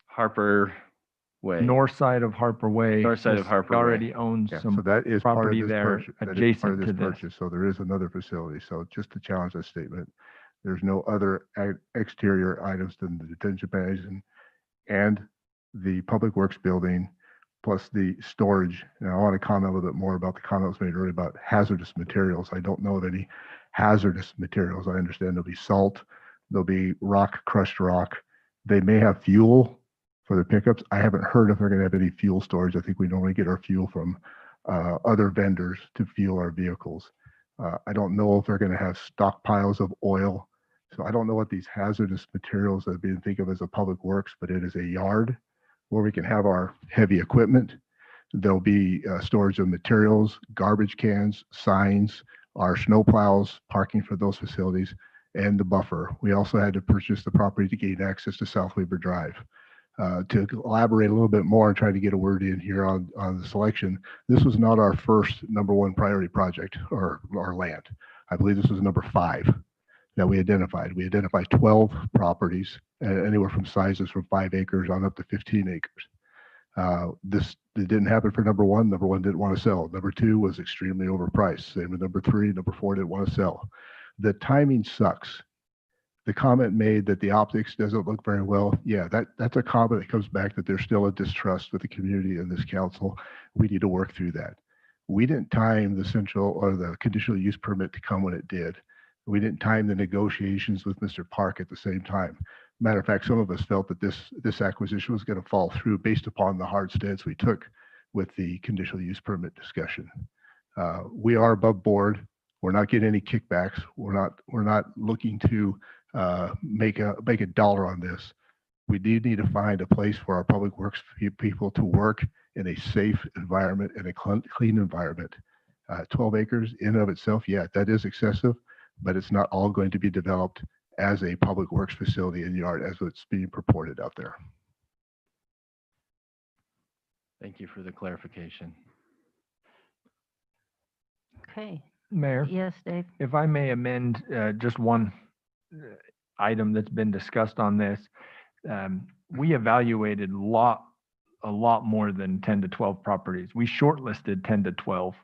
Harper Way. North side of Harper Way. North side the of Harper city Way. already owns Yeah, so some that is part of property this there purchase. That is part of adjacent this to this. purchase. So there is another facility. So just to challenge that statement, there's no other exterior items than the detention basin and the public works building, plus the storage. And I want to comment a little bit more about the comments made earlier about hazardous materials. I don't know of any hazardous materials. I understand there'll be salt, there'll be rock, crushed rock. They may have fuel for the pickups. I haven't heard if they're going to have any fuel storage. I think we normally get our fuel from other vendors to fuel our vehicles. I don't know if they're going to have stockpiles of oil. So I don't know what these hazardous materials that are being think of as a public works, but it is a yard where we can have our heavy equipment. There'll be storage of materials, garbage cans, signs, our snow plows, parking for those facilities, and the buffer. We also had to purchase the property to gain access to South Weaver Drive. To elaborate a little bit more and try to get a word in here on the selection, this was not our first #1 priority project or land. I believe this was number 5 that we identified. We identified 12 properties, anywhere from sizes from 5 acres on up to 15 acres. This it didn't happen for #1. #1 didn't want to sell. #2 was extremely overpriced. Same with #3. #4 didn't want to sell. The timing sucks. The comment made that the optics doesn't look very well. Yeah, that's a comment that comes back that there's still a distrust with the community and this council. We need to work through that. We didn't time the central or the conditional use permit to come when it did. We didn't time the negotiations with Mr. Park at the same time. Matter of fact, some of us felt that this acquisition was going to fall through based upon the hard stance we took with the conditional use permit discussion. We are above board. We're not getting any kickbacks. We're not looking to make a dollar on this. We do need to find a place for our public works people to work in a safe environment and a clean environment. 12 acres in and of itself, yeah, that is excessive, but it's not all going to be developed as a public works facility in yard as it's being purported out there. Thank you for the clarification. Okay. Mayor, Yes, Dave. if I may amend just one item that's been discussed on this, we evaluated a lot more than 10 to 12 properties. We shortlisted 10 to 12,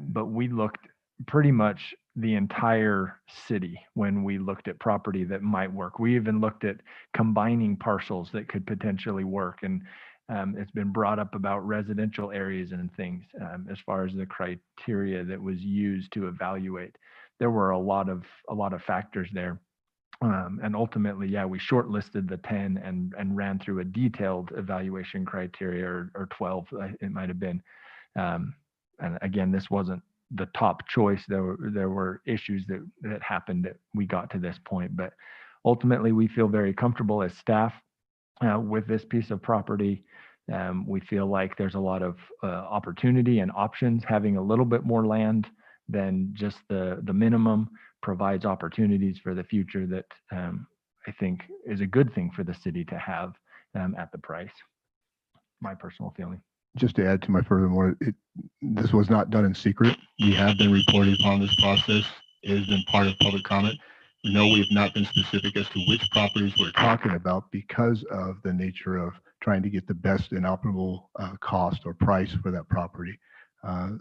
but we looked pretty much the entire city when we looked at property that might work. We even looked at combining parcels that could potentially work. And it's been brought up about residential areas and things as far as the criteria that was used to evaluate. There were a lot of factors there. And ultimately, yeah, we shortlisted the 10 and ran through a detailed evaluation criteria, or 12, it might have been. And again, this wasn't the top choice. There were issues that happened that we got to this point, but ultimately we feel very comfortable as staff with this piece of property. We feel like there's a lot of opportunity and options. Having a little bit more land than just the minimum provides opportunities for the future that I think is a good thing for the city to have at the price. My personal feeling. Just to add to my furthermore, this was not done in secret. We have been reporting upon this process. It has been part of public comment. No, we have not been specific as to which properties we're talking about because of the nature of trying to get the best and optimal cost or price for that property.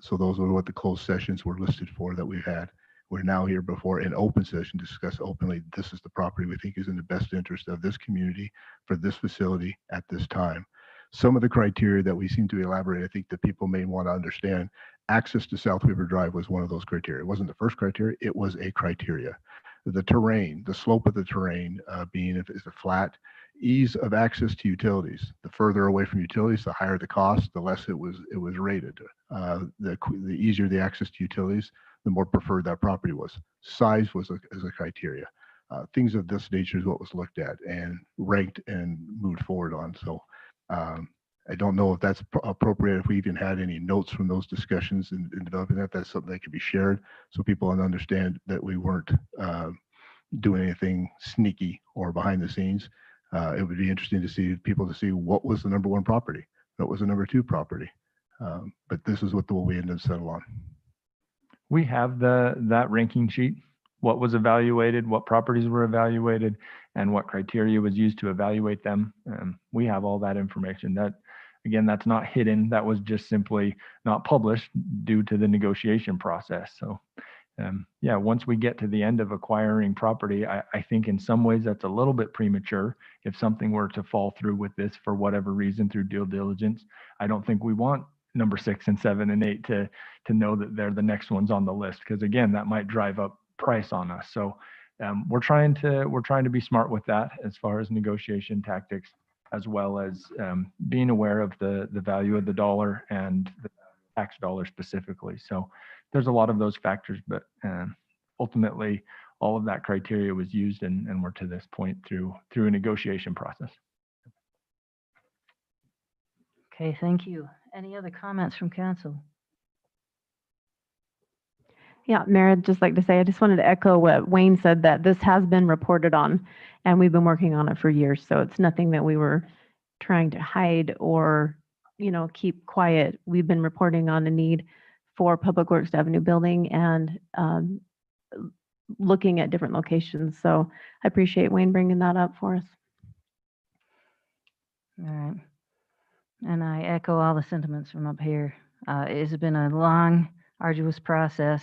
So those are what the closed sessions were listed for that we've had. We're now here before an open session to discuss openly, this is the property we think is in the best interest of this community for this facility at this time. Some of the criteria that we seem to elaborate, I think that people may want to understand, access to South Weaver Drive was one of those criteria. It wasn't the first criteria, it was a criteria. The terrain, the slope of the terrain being if it's a flat, ease of access to utilities. The further away from utilities, the higher the cost, the less it was rated. The easier the access to utilities, the more preferred that property was. Size was as a criteria. Things of this nature is what was looked at and ranked and moved forward on. So I don't know if that's appropriate, if we even had any notes from those discussions in developing that. That's something that could be shared so people understand that we weren't doing anything sneaky or behind the scenes. It would be interesting to see what was the #1 property, what was the #2 property. But this is what we ended up settling on. We have that ranking sheet, what was evaluated, what properties were evaluated, and what criteria was used to evaluate them. We have all that information. That, again, that's not hidden. That was just simply not published due to the negotiation process. So yeah, once we get to the end of acquiring property, I think in some ways that's a little bit premature. If something were to fall through with this for whatever reason through due diligence, I don't think we want number 6 and 7 and 8 to know that they're the next ones on the list, because again, that might drive up price on us. So we're trying to be smart with that as far as negotiation tactics, as well as being aware of the value of the dollar and the tax dollar specifically. So there's a lot of those factors, but ultimately all of that criteria was used, and we're to this point through a negotiation process. Okay, thank you. Any other comments from council? Yeah, Mayor, I'd just like to say, I just wanted to echo what Wayne said, that this has been reported on and we've been working on it for years. So it's nothing that we were trying to hide or, keep quiet. We've been reporting on the need for Public Works to have a new building and looking at different locations. So I appreciate Wayne bringing that up for us. All right. And I echo all the sentiments from up here. It has been a long, arduous process,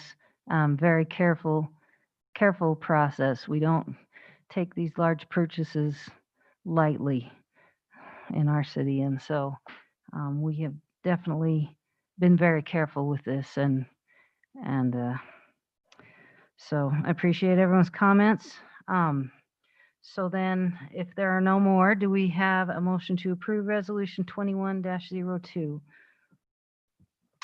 very careful process. We don't take these large purchases lightly in our city. And so we have definitely been very careful with this. And so I appreciate everyone's comments. So then, if there are no more, do we have a motion to approve Resolution 21-02?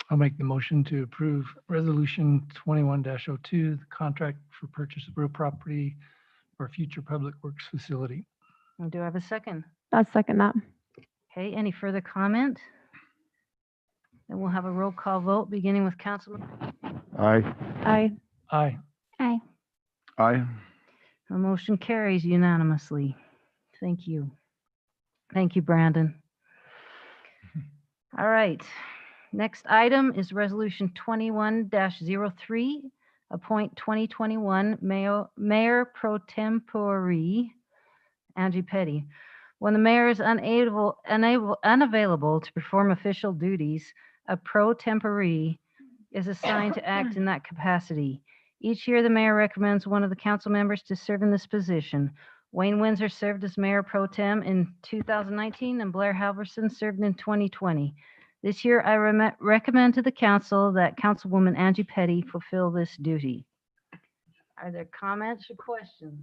I'll make the motion to approve Resolution 21-02, the contract for purchase of real property for future public works facility. And do I have a second? I'll second that. Okay, any further comment? Then we'll have a roll call vote, beginning with Councilman. Aye. Aye. Aye. Aye. Aye. The motion carries unanimously. Thank you. Thank you, Brandon. All right. Next item is Resolution 21-03, appoint 2021 Mayor Pro Tempore Angie Petty. When the mayor is unavailable to perform official duties, a pro tempore is assigned to act in that capacity. Each year, the mayor recommends one of the council members to serve in this position. Wayne Windsor served as mayor pro tem in 2019, and Blair Halverson served in 2020. This year, I recommend to the council that Councilwoman Angie Petty fulfill this duty. Are there comments or questions?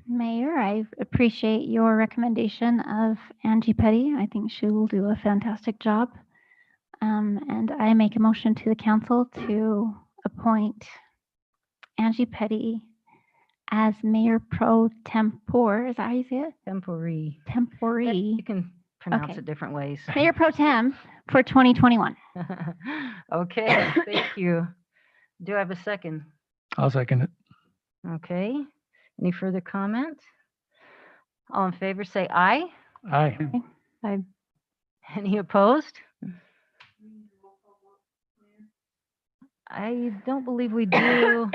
Mayor, I appreciate your recommendation of Angie Petty. I think she will do a fantastic job. And I make a motion to the council to appoint Angie Petty as Mayor Pro Tempore. Is that how you say it? Tempore. Tempore. You can pronounce Okay. it different ways. Mayor Pro Tem for 2021. Okay, thank you. Do I have a second? I'll second it. Okay. Any further comment? All in favor, say aye. Aye. Aye. Any opposed? I don't believe we do.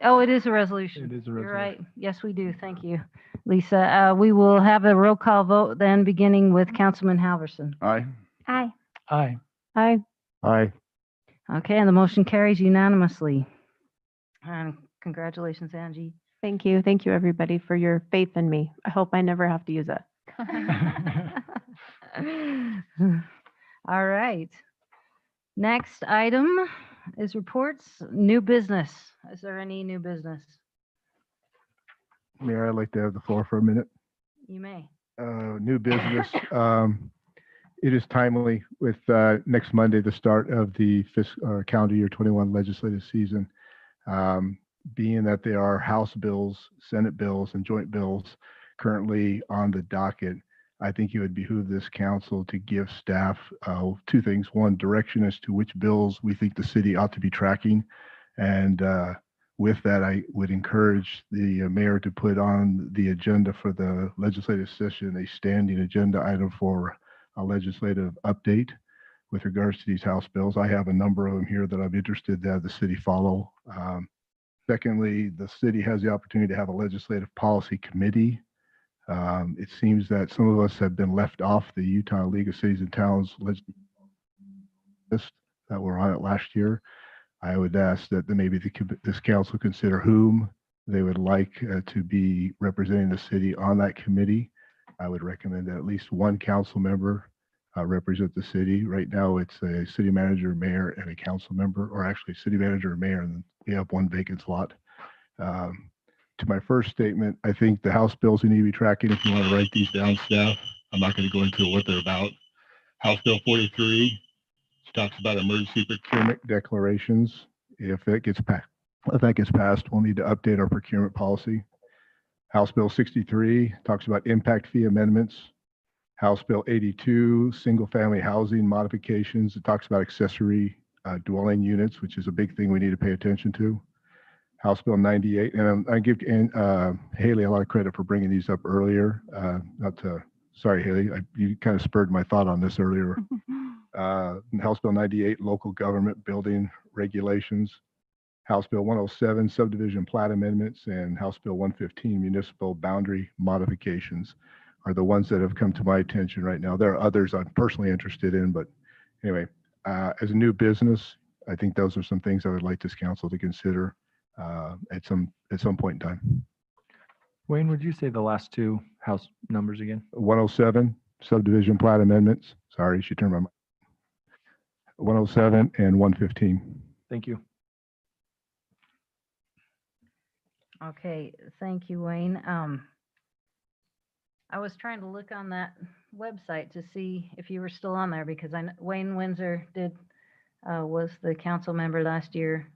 Oh, it is a resolution. It is a You're resolution. right. Yes, we do. Thank you, Lisa. We will have a roll call vote then, beginning with Councilman Halverson. Aye. Aye. Aye. Aye. Aye. Okay, and the motion carries unanimously. And congratulations, Angie. Thank you. Thank you, everybody, for your faith in me. I hope I never have to use it. All right. Next item is reports, new business. Is there any new business? Mayor, I'd like to have the floor for a minute. You may. New business. It is timely with next Monday, the start of the calendar year 21 legislative season. Being that there are House bills, Senate bills, and joint bills currently on the docket, I think it would behoove this council to give staff two things. One, direction as to which bills we think the city ought to be tracking, and With that, I would encourage the mayor to put on the agenda for the legislative session a standing agenda item for a legislative update with regards to these House bills. I have a number of them here that I'm interested to have the city follow. Secondly, the city has the opportunity to have a legislative policy committee. It seems that some of us have been left off the Utah League of Cities and Towns list that were on it last year. I would ask that maybe this council consider whom they would like to be representing the city on that committee. I would recommend that at least one council member represent the city. Right now, it's a city manager, mayor, and a council member, or actually city manager, mayor, and we have one vacant slot. To my first statement, I think the House bills you need to be tracking, if you want to write these down, staff, I'm not going to go into what they're about. House Bill 43 talks about emergency procurement declarations. If that gets passed, we'll need to update our procurement policy. House Bill 63 talks about impact fee amendments. House Bill 82, single family housing modifications. It talks about accessory dwelling units, which is a big thing we need to pay attention to. House Bill 98, and I give Haley a lot of credit for bringing these up earlier. Sorry, Haley, you kind of spurred my thought on this earlier. House Bill 98, local government building regulations. House Bill 107, subdivision plat amendments, and House Bill 115, municipal boundary modifications are the ones that have come to my attention right now. There are others I'm personally interested in, but anyway, as a new business, I think those are some things I would like this council to consider at some point in time. Wayne, would you say the last two House numbers again? 107, subdivision plat amendments. Sorry, she turned my mic. 107 and 115. Thank you. Okay, thank you, Wayne. I was trying to look on that website to see if you were still on there because I know Wayne Windsor was the council member last year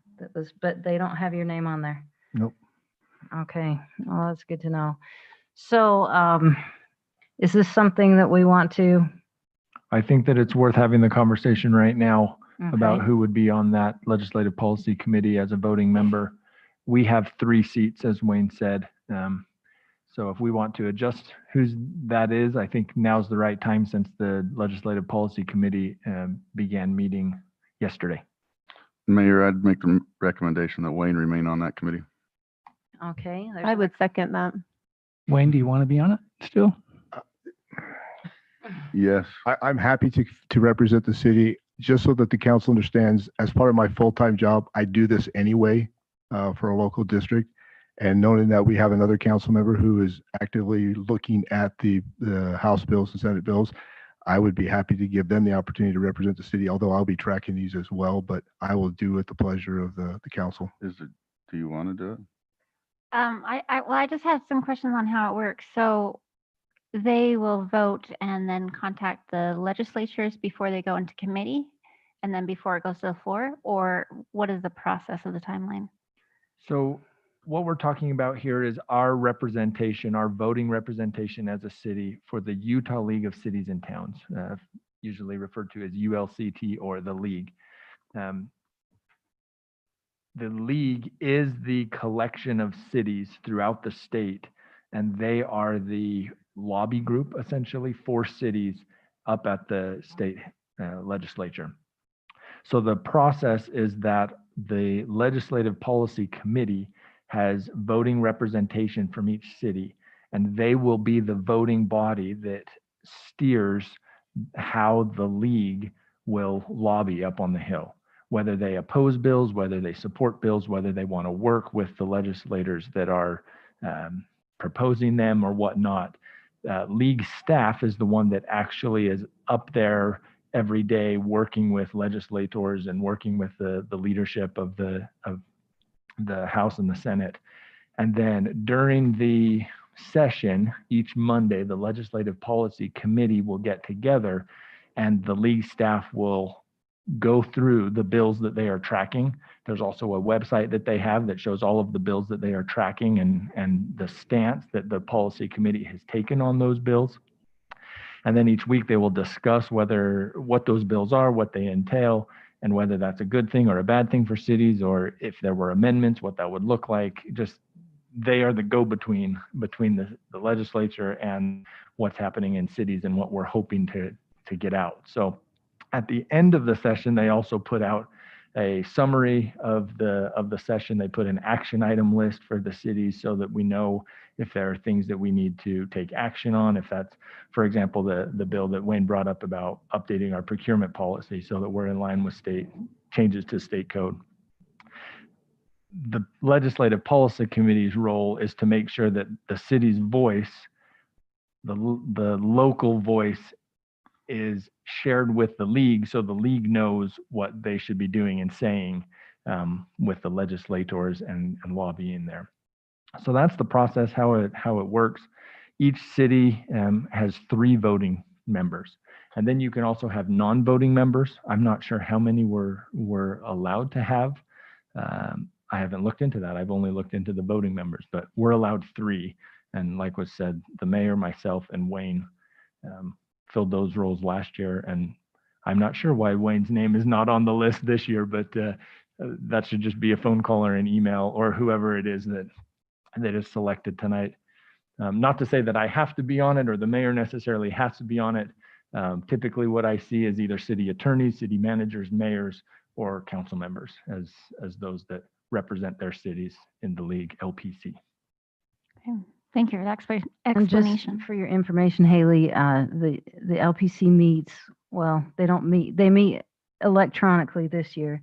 but they don't have your name on there. Nope. Okay, well, that's good to know. So, is this something that we want to? I think that it's worth having the conversation right now about Okay. who would be on that legislative policy committee as a voting member. We have 3 seats, as Wayne said. So if we want to adjust whose that is, I think now's the right time since the legislative policy committee began meeting yesterday. Mayor, I'd make the recommendation that Wayne remain on that committee. Okay. I would second that. Wayne, do you want to be on it still? Yes. I'm happy to represent the city, just so that the council understands, as part of my full-time job, I do this anyway for a local district. And knowing that we have another council member who is actively looking at the House bills and Senate bills, I would be happy to give them the opportunity to represent the city, although I'll be tracking these as well, but I will do at the pleasure of the council. Do you want to do it? I just have some questions on how it works. So they will vote and then contact the legislatures before they go into committee and then before it goes to the floor, or what is the process of the timeline? So what we're talking about here is our representation, our voting representation as a city for the Utah League of Cities and Towns, usually referred to as ULCT or the League. The League is the collection of cities throughout the state, and they are the lobby group essentially for cities up at the state legislature. So the process is that the Legislative Policy Committee has voting representation from each city, and they will be the voting body that steers how the league will lobby up on the Hill, whether they oppose bills, whether they support bills, whether they want to work with the legislators that are proposing them or whatnot. League staff is the one that actually is up there every day working with legislators and working with the leadership of the House and the Senate. And then during the session, each Monday, the Legislative Policy Committee will get together and the league staff will go through the bills that they are tracking. There's also a website that they have that shows all of the bills that they are tracking and the stance that the policy committee has taken on those bills. And then each week they will discuss what those bills are, what they entail, and whether that's a good thing or a bad thing for cities, or if there were amendments, what that would look like. Just they are the go-between between the legislature and what's happening in cities and what we're hoping to get out. So at the end of the session, they also put out a summary of the session. They put an action item list for the cities so that we know if there are things that we need to take action on. If that's, for example, the bill that Wayne brought up about updating our procurement policy so that we're in line with state changes to state code. The Legislative Policy Committee's role is to make sure that the city's voice, the local voice, is shared with the league, so the league knows what they should be doing and saying with the legislators and lobbying there. So that's the process, how it works. Each city has 3 voting members, and then you can also have non-voting members. I'm not sure how many we're allowed to have. I haven't looked into that. I've only looked into the voting members, but we're allowed 3. And like was said, the mayor, myself, and Wayne filled those roles last year. And I'm not sure why Wayne's name is not on the list this year, but that should just be a phone call or an email or whoever it is that is selected tonight. Not to say that I have to be on it or the mayor necessarily has to be on it. Typically what I see is either city attorneys, city managers, mayors, or council members as those that represent their cities in the league LPC. Okay. Thank you for that And just explanation. for your information, Haley, the LPC meets, well, they don't meet, they meet electronically this year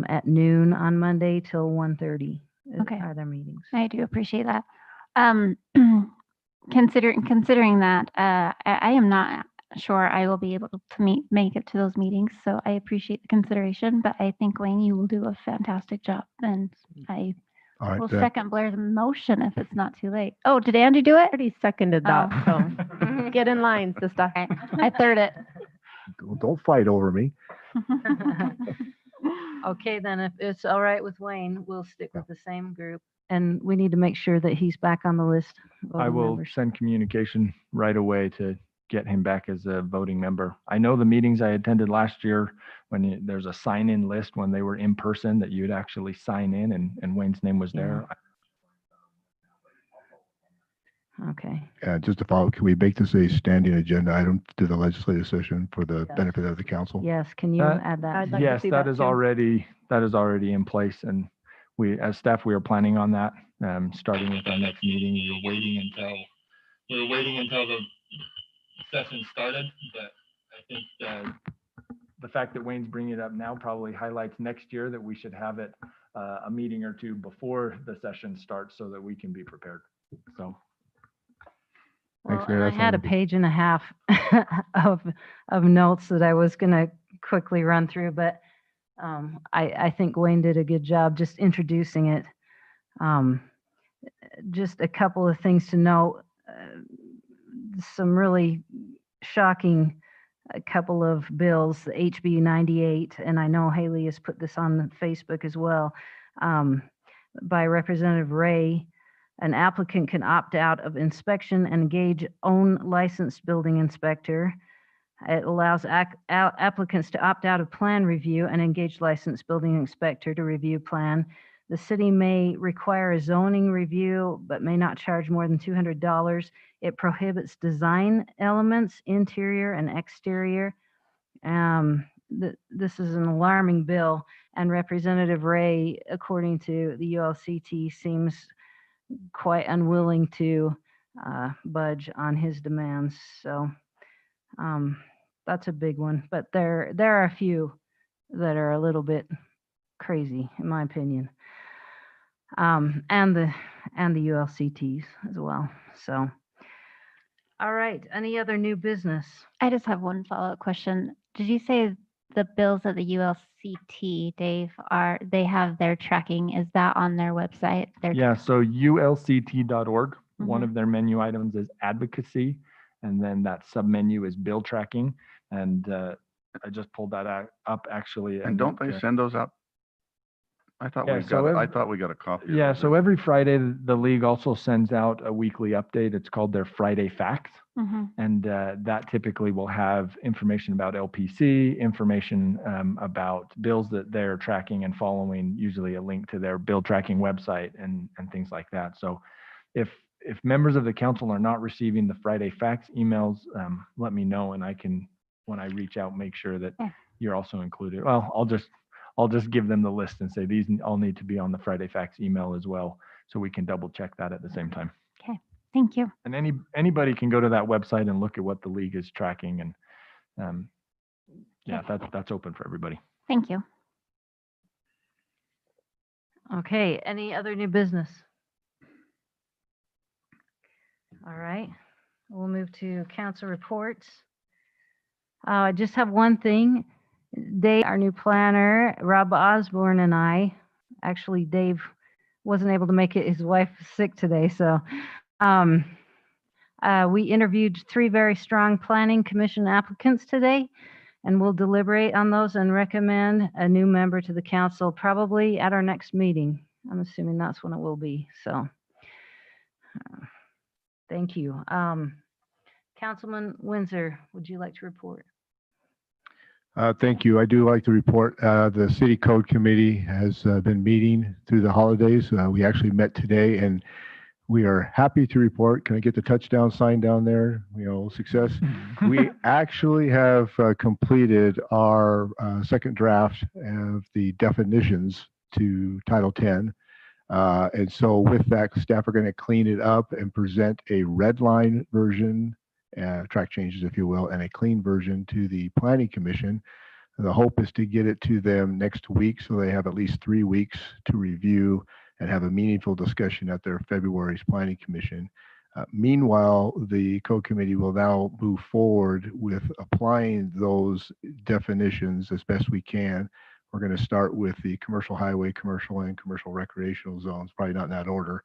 at noon on Monday till 1:30 Okay. are their meetings. I do appreciate that. Considering that, I am not sure I will be able to make it to those meetings, so I appreciate the consideration, but I think, Wayne, you will do a fantastic job, and I All right, will that- second Blair's motion if it's not too late. Oh, did Andy do it? Already seconded that, so get in line, sister. I third it. Don't fight over me. Okay, then if it's all right with Wayne, we'll stick with the same group. And we need to make sure that he's back on the list. I voting will members. send communication right away to get him back as a voting member. I know the meetings I attended last year when there's a sign-in list when they were in person that you'd actually sign in and Wayne's name was there. Okay. Just to follow, can we make this a standing agenda item to the legislative session for the benefit of the council? Yes, can you That- add that? I'd like to Yes, see that that is too. already in place, and we, as staff, we are planning on that, starting with our next meeting. We were waiting until the session started, but I think the fact that Wayne's bringing it up now probably highlights next year that we should have it a meeting or two before the session starts so that we can be prepared. So. Well, Thanks, Mayor. and I That had a sounded good. page and a half of notes that I was going to quickly run through, but I think Wayne did a good job just introducing it. Just a couple of things to note. Some really shocking a couple of bills, the HB 98, and I know Haley has put this on Facebook as well, by Representative Ray. An applicant can opt out of inspection and engage own licensed building inspector. It allows applicants to opt out of plan review and engage licensed building inspector to review plan. The city may require a zoning review, but may not charge more than $200. It prohibits design elements, interior and exterior. This is an alarming bill, and Representative Ray, according to the ULCT, seems quite unwilling to budge on his demands. So that's a big one. But there are a few that are a little bit crazy, in my opinion. And the ULCTs as well. So, all right. Any other new business? I just have one follow-up question. Did you say the bills at the ULCT, Dave, they have their tracking? Is that on their website? Yeah, so ulct.org, one Mhm. of their menu items is advocacy, and then that submenu is bill tracking. And I just pulled that up actually. And don't they send those out I thought Yeah, we so got, I every- thought we got a copy. Yeah, of so it. every Friday, the league also sends out a weekly update. It's called their Friday Facts. And that typically will have information about LPC, information about bills that they're tracking and following, usually a link to their bill tracking website and things like that. So if members of the council are not receiving the Friday Facts emails, let me know, and I can, when I reach out, make sure that you're also included. Well, I'll just give them the list and say these all need to be on the Friday Facts email as well, so we can double check that at the same time. Okay, thank you. And anybody can go to that website and look at what the league is tracking, and yeah, that's open for everybody. Thank you. Okay, any other new business? All right, we'll move to council reports. I just have one thing. Dave, our new planner, Rob Osborne, and I, actually Dave wasn't able to make it. His wife is sick today, so we interviewed 3 very strong planning commission applicants today, and we'll deliberate on those and recommend a new member to the council probably at our next meeting. I'm assuming that's when it will be, so thank you. Councilman Windsor, would you like to report? Thank you. I do like to report the City Code Committee has been meeting through the holidays. We actually met today, and we are happy to report. Can I get the touchdown sign down there? Success. We actually have completed our second draft of the definitions to Title 10. And so with that, staff are going to clean it up and present a red line version, track changes, if you will, and a clean version to the Planning Commission. The hope is to get it to them next week, so they have at least 3 weeks to review and have a meaningful discussion at their February's Planning Commission. Meanwhile, the Code Committee will now move forward with applying those definitions as best we can. We're going to start with the commercial highway, commercial and commercial recreational zones, probably not in that order,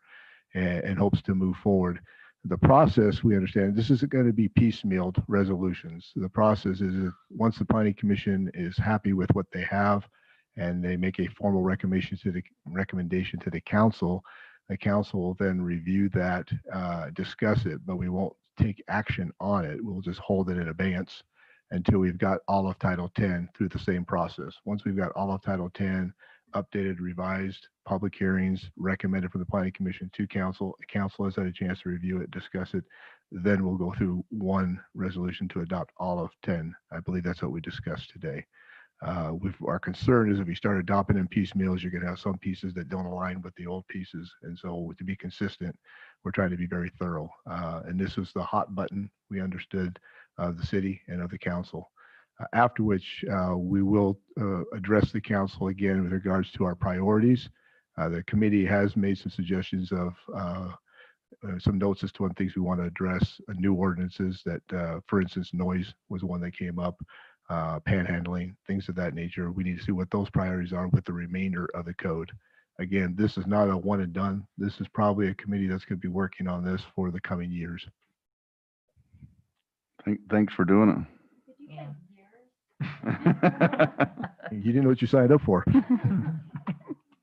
and hopes to move forward. The process, we understand, this isn't going to be piecemealed resolutions. The process is that once the Planning Commission is happy with what they have and they make a formal recommendation to the council will then review that, discuss it, but we won't take action on it. We'll just hold it in abeyance until we've got all of Title 10 through the same process. Once we've got all of Title 10 updated, revised, public hearings, recommended from the Planning Commission to council, council has had a chance to review it, discuss it, then we'll go through one resolution to adopt all of 10. I believe that's what we discussed today. Our concern is if we start adopting in piecemeals, you're going to have some pieces that don't align with the old pieces. And so to be consistent, we're trying to be very thorough. And this was the hot button we understood of the city and of the council. After which we will address the council again with regards to our priorities. The committee has made some suggestions of some notes as to what things we want to address, new ordinances that, for instance, noise was one that came up, panhandling, things of that nature. We need to see what those priorities are with the remainder of the code. Again, this is not a one and done. This is probably a committee that's going to be working on this for the coming years. Thanks for doing Yeah. it. You didn't know what you signed up for.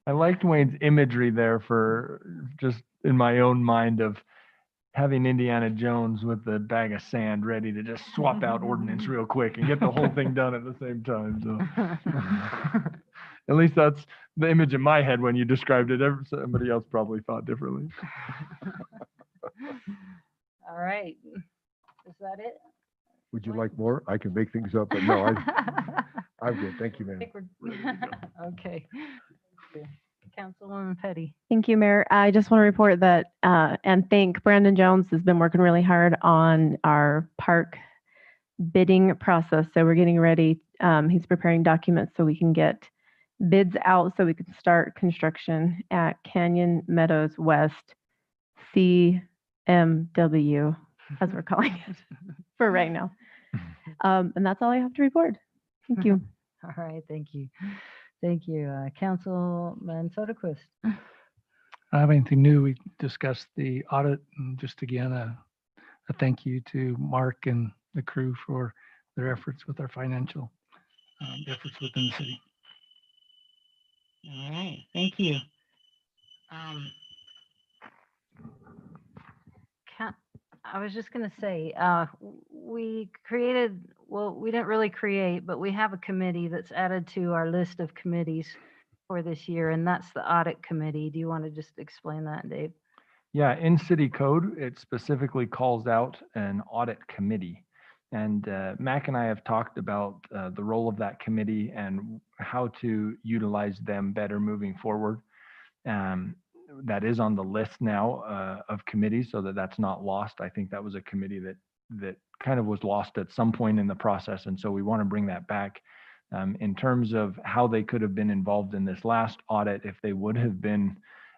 I liked Wayne's imagery there for just in my own mind of having Indiana Jones with the bag of sand ready to just swap out ordinance real quick and get the whole thing done at the same time. So at least that's the image in my head when you described it. Somebody else probably thought differently. All right. Is that it? Would you like more? I can make things up, but no, I'm good. Thank you, I ma'am. think we're okay. Councilwoman Petty. Thank you, Mayor. I just want to report that and thank Brandon Jones has been working really hard on our park bidding process. So we're getting ready. He's preparing documents so we can get bids out so we can start construction at Canyon Meadows West CMW, as we're calling it for right now. And that's all I have to report. Thank you. All right, thank you. Thank you. Councilman Soderquist. I don't have anything new. We discussed the audit, and just again, a thank you to Mark and the crew for their efforts with our financial efforts within the city. All right, thank you. Ca- I was just going to say, we created, well, we didn't really create, but we have a committee that's added to our list of committees for this year, and that's the audit committee. Do you want to just explain that, Dave? Yeah, in city code, it specifically calls out an audit committee. And Mac and I have talked about the role of that committee and how to utilize them better moving forward. That is on the list now of committees, so that that's not lost. I think that was a committee that kind of was lost at some point in the process, and so we want to bring that back. In terms of how they could have been involved in this last audit, if they would have been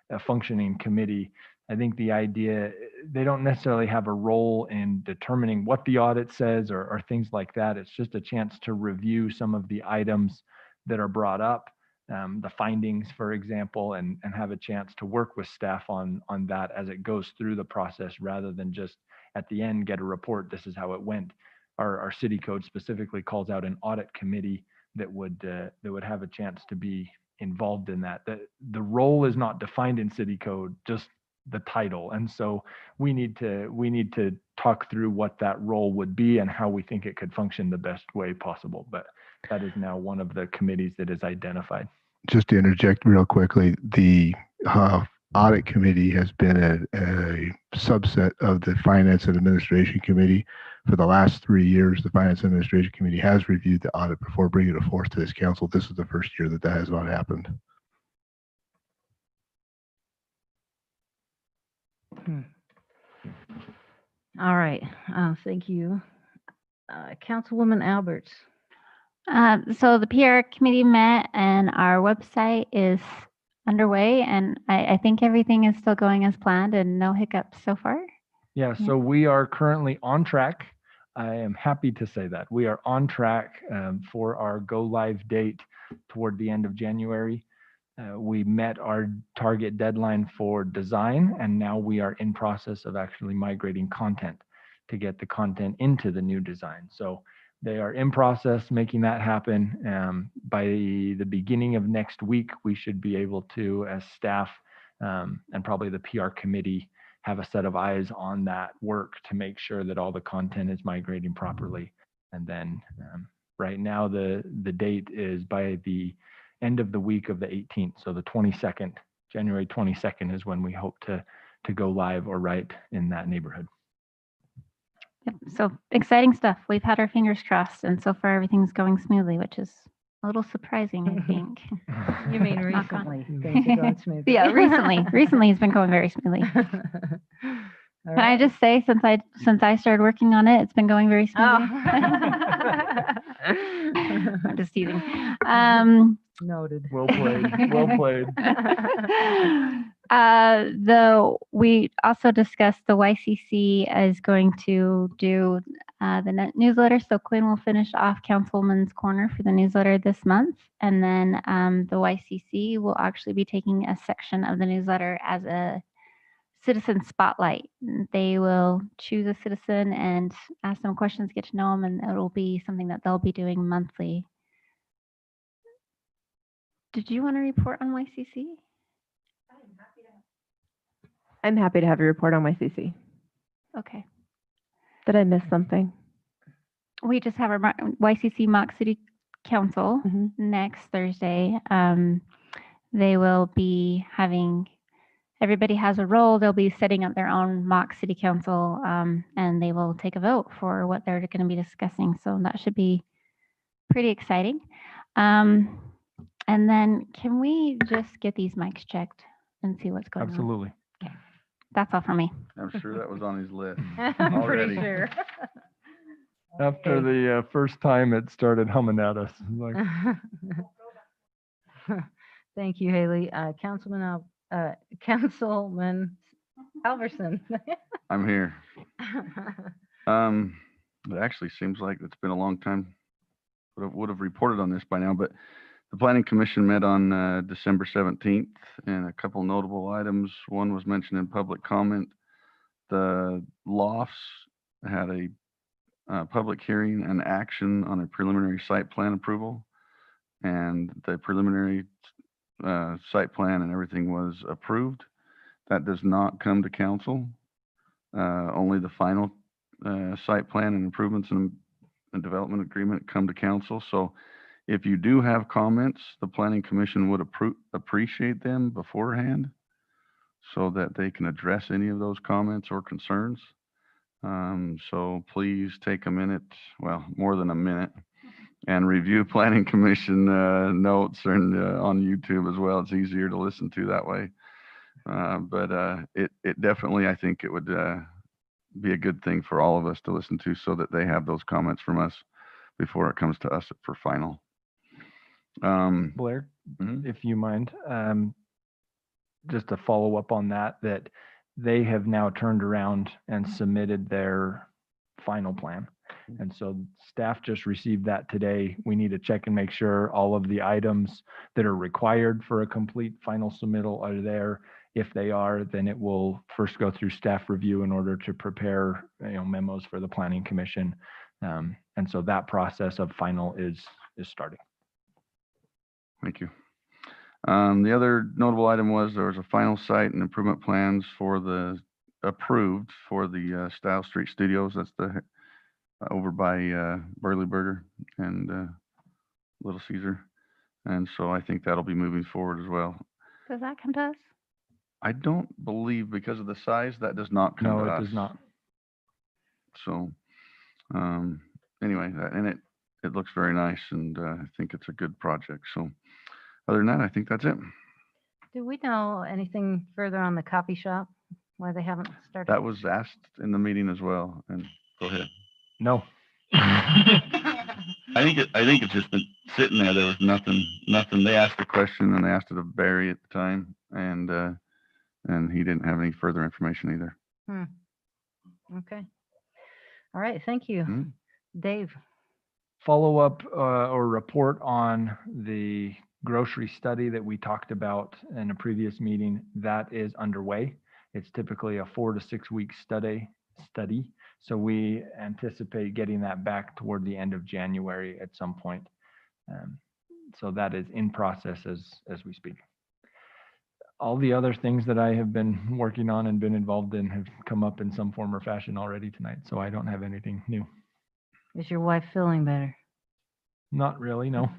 a functioning committee, I think the idea, they don't necessarily have a role in determining what the audit says or things like that. It's just a chance to review some of the items that are brought up, the findings, for example, and have a chance to work with staff on that as it goes through the process, rather than just at the end get a report, this is how it went. Our city code specifically calls out an audit committee that would have a chance to be involved in that. The role is not defined in city code, just the title. And so we need to talk through what that role would be and how we think it could function the best way possible. But that is now one of the committees that is identified. Just to interject real quickly, the audit committee has been a subset of the Finance and Administration Committee. For the last 3 years, the Finance and Administration Committee has reviewed the audit before bringing it forth to this council. This is the first year that has not happened. All right, thank you. Councilwoman Alberts. So the PR committee met and our website is underway, and I think everything is still going as planned and no hiccups so far. Yeah, so we are currently on track. I am happy to say that we are on track for our go live date toward the end of January. We met our target deadline for design, and now we are in process of actually migrating content to get the content into the new design. So they are in process making that happen. By the beginning of next week, we should be able to, as staff and probably the PR committee, have a set of eyes on that work to make sure that all the content is migrating properly. And then right now, the date is by the end of the week of the 18th. So the 22nd, January 22nd is when we hope to go live or right in that neighborhood. Yep. So exciting stuff. We've had our fingers crossed, and so far everything's going smoothly, which is a little surprising, I think. You mean Knock on. recently? Things are going smoothly. Yeah, recently it's been going very smoothly. All Can I just say, since I started working on it, it's been going very smoothly. I'm just teasing. Noted. Well played. Well played. We also discussed the YCC is going to do the newsletter. So Quinn will finish off Councilman's Corner for the newsletter this month. And then the YCC will actually be taking a section of the newsletter as a citizen spotlight. They will choose a citizen and ask them questions, get to know them, and it'll be something that they'll be doing monthly. Did you want to report on YCC? I'm happy to have you report on YCC. Okay. Did I miss something? We just have our YCC Mock City Council next Thursday. They will be having, everybody has a role. They'll be setting up their own mock city council, and they will take a vote for what they're going to be discussing. So that should be pretty exciting. And then can we just get these mics checked and see what's going on? Absolutely. Okay. That's all for me. I'm sure that was on his list I'm already. pretty sure. After the first time it started humming at us. Like, Thank you, Haley. Councilman Halverson. I'm here. It actually seems like it's been a long time. Would have reported on this by now, but the Planning Commission met on December 17th, and a couple notable items. One was mentioned in public comment. The lofts had a public hearing and action on a preliminary site plan approval, and the preliminary site plan and everything was approved. That does not come to council. Only the final site plan and improvements and development agreement come to council. So if you do have comments, the planning commission would appreciate them beforehand so that they can address any of those comments or concerns. So please take a minute, well, more than a minute, and review planning commission notes and on YouTube as well. It's easier to listen to that way. But it definitely, I think it would be a good thing for all of us to listen to so that they have those comments from us before it comes to us for final. Blair, if you mind, just to follow up on that they have now turned around and submitted their final plan. And so staff just received that today. We need to check and make sure all of the items that are required for a complete final submittal are there. If they are, then it will first go through staff review in order to prepare memos for the planning commission. And so that process of final is starting. Thank you. The other notable item was there was a final site and improvement plans approved for the Style Street Studios. That's the over by Burley Burger and Little Caesar. And so I think that'll be moving forward as well. Does that come to us? I don't believe because of the size that does not come to us. No, it does not. So anyway, it looks very nice, and I think it's a good project. So other than that, I think that's it. Do we know anything further on the coffee shop? Why they haven't started? That was asked in the meeting as well. And go ahead. No. I think it's just been sitting there. There was nothing. They asked the question and they asked it of Barry at the time, and he didn't have any further information either. Okay. All right. Thank you. Dave. Follow up or report on the grocery study that we talked about in a previous meeting. That is underway. It's typically a 4 to 6 week study. So we anticipate getting that back toward the end of January at some point. So that is in process as we speak. All the other things that I have been working on and been involved in have come up in some form or fashion already tonight. So I don't have anything new. Is your wife feeling better? Not really, no.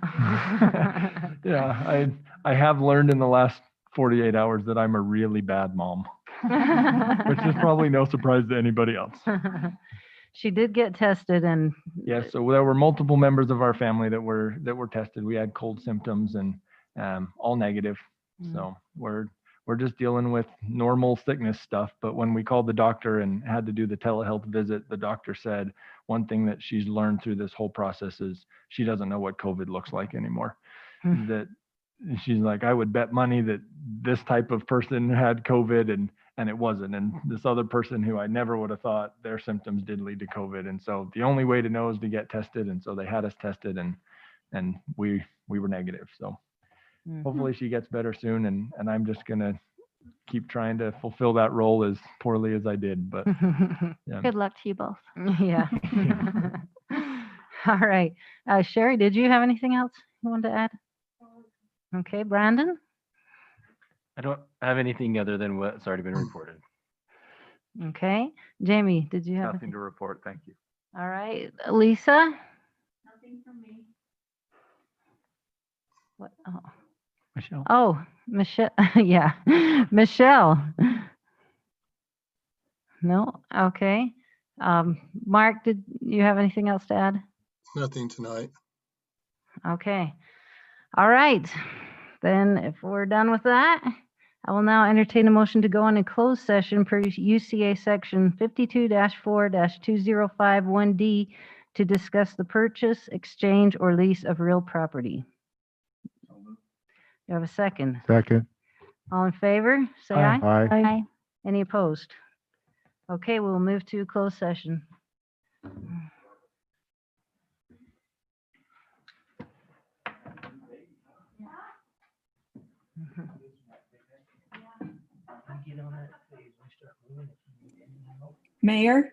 Yeah, I have learned in the last 48 hours that I'm a really bad mom, which is probably no surprise to anybody else. She did get tested, and yes, so there were multiple members of our family that were tested. We had cold symptoms and all negative. So we're just dealing with normal sickness stuff. But when we called the doctor and had to do the telehealth visit, the doctor said one thing that she's learned through this whole process is she doesn't know what COVID looks like anymore. That she's like, I would bet money that this type of person had COVID and it wasn't. And this other person who I never would have thought their symptoms did lead to COVID. And so the only way to know is to get tested. And so they had us tested and we were negative. So hopefully she gets better soon. And I'm just going to keep trying to fulfill that role as poorly as I did. But yeah. Good luck to you both. Yeah. All right. Sherry, did you have anything else you wanted to add? Okay, Brandon? I don't have anything other than what's already been reported. Okay. Jamie, did you have Nothing to report. Thank you. All right. Lisa? Nothing from me. What? Oh. Michelle. Oh, Michelle. Yeah. Michelle. No? Okay. Mark, did you have anything else to add? Nothing tonight. Okay. All right. Then if we're done with that, I will now entertain a motion to go on a closed session per UCA section 52-4-2051D to discuss the purchase, exchange, or lease of real property. You have a second? Second. All in favor, say Aye. aye. Aye. Aye. Any opposed? Okay, we'll move to closed session. Mayor?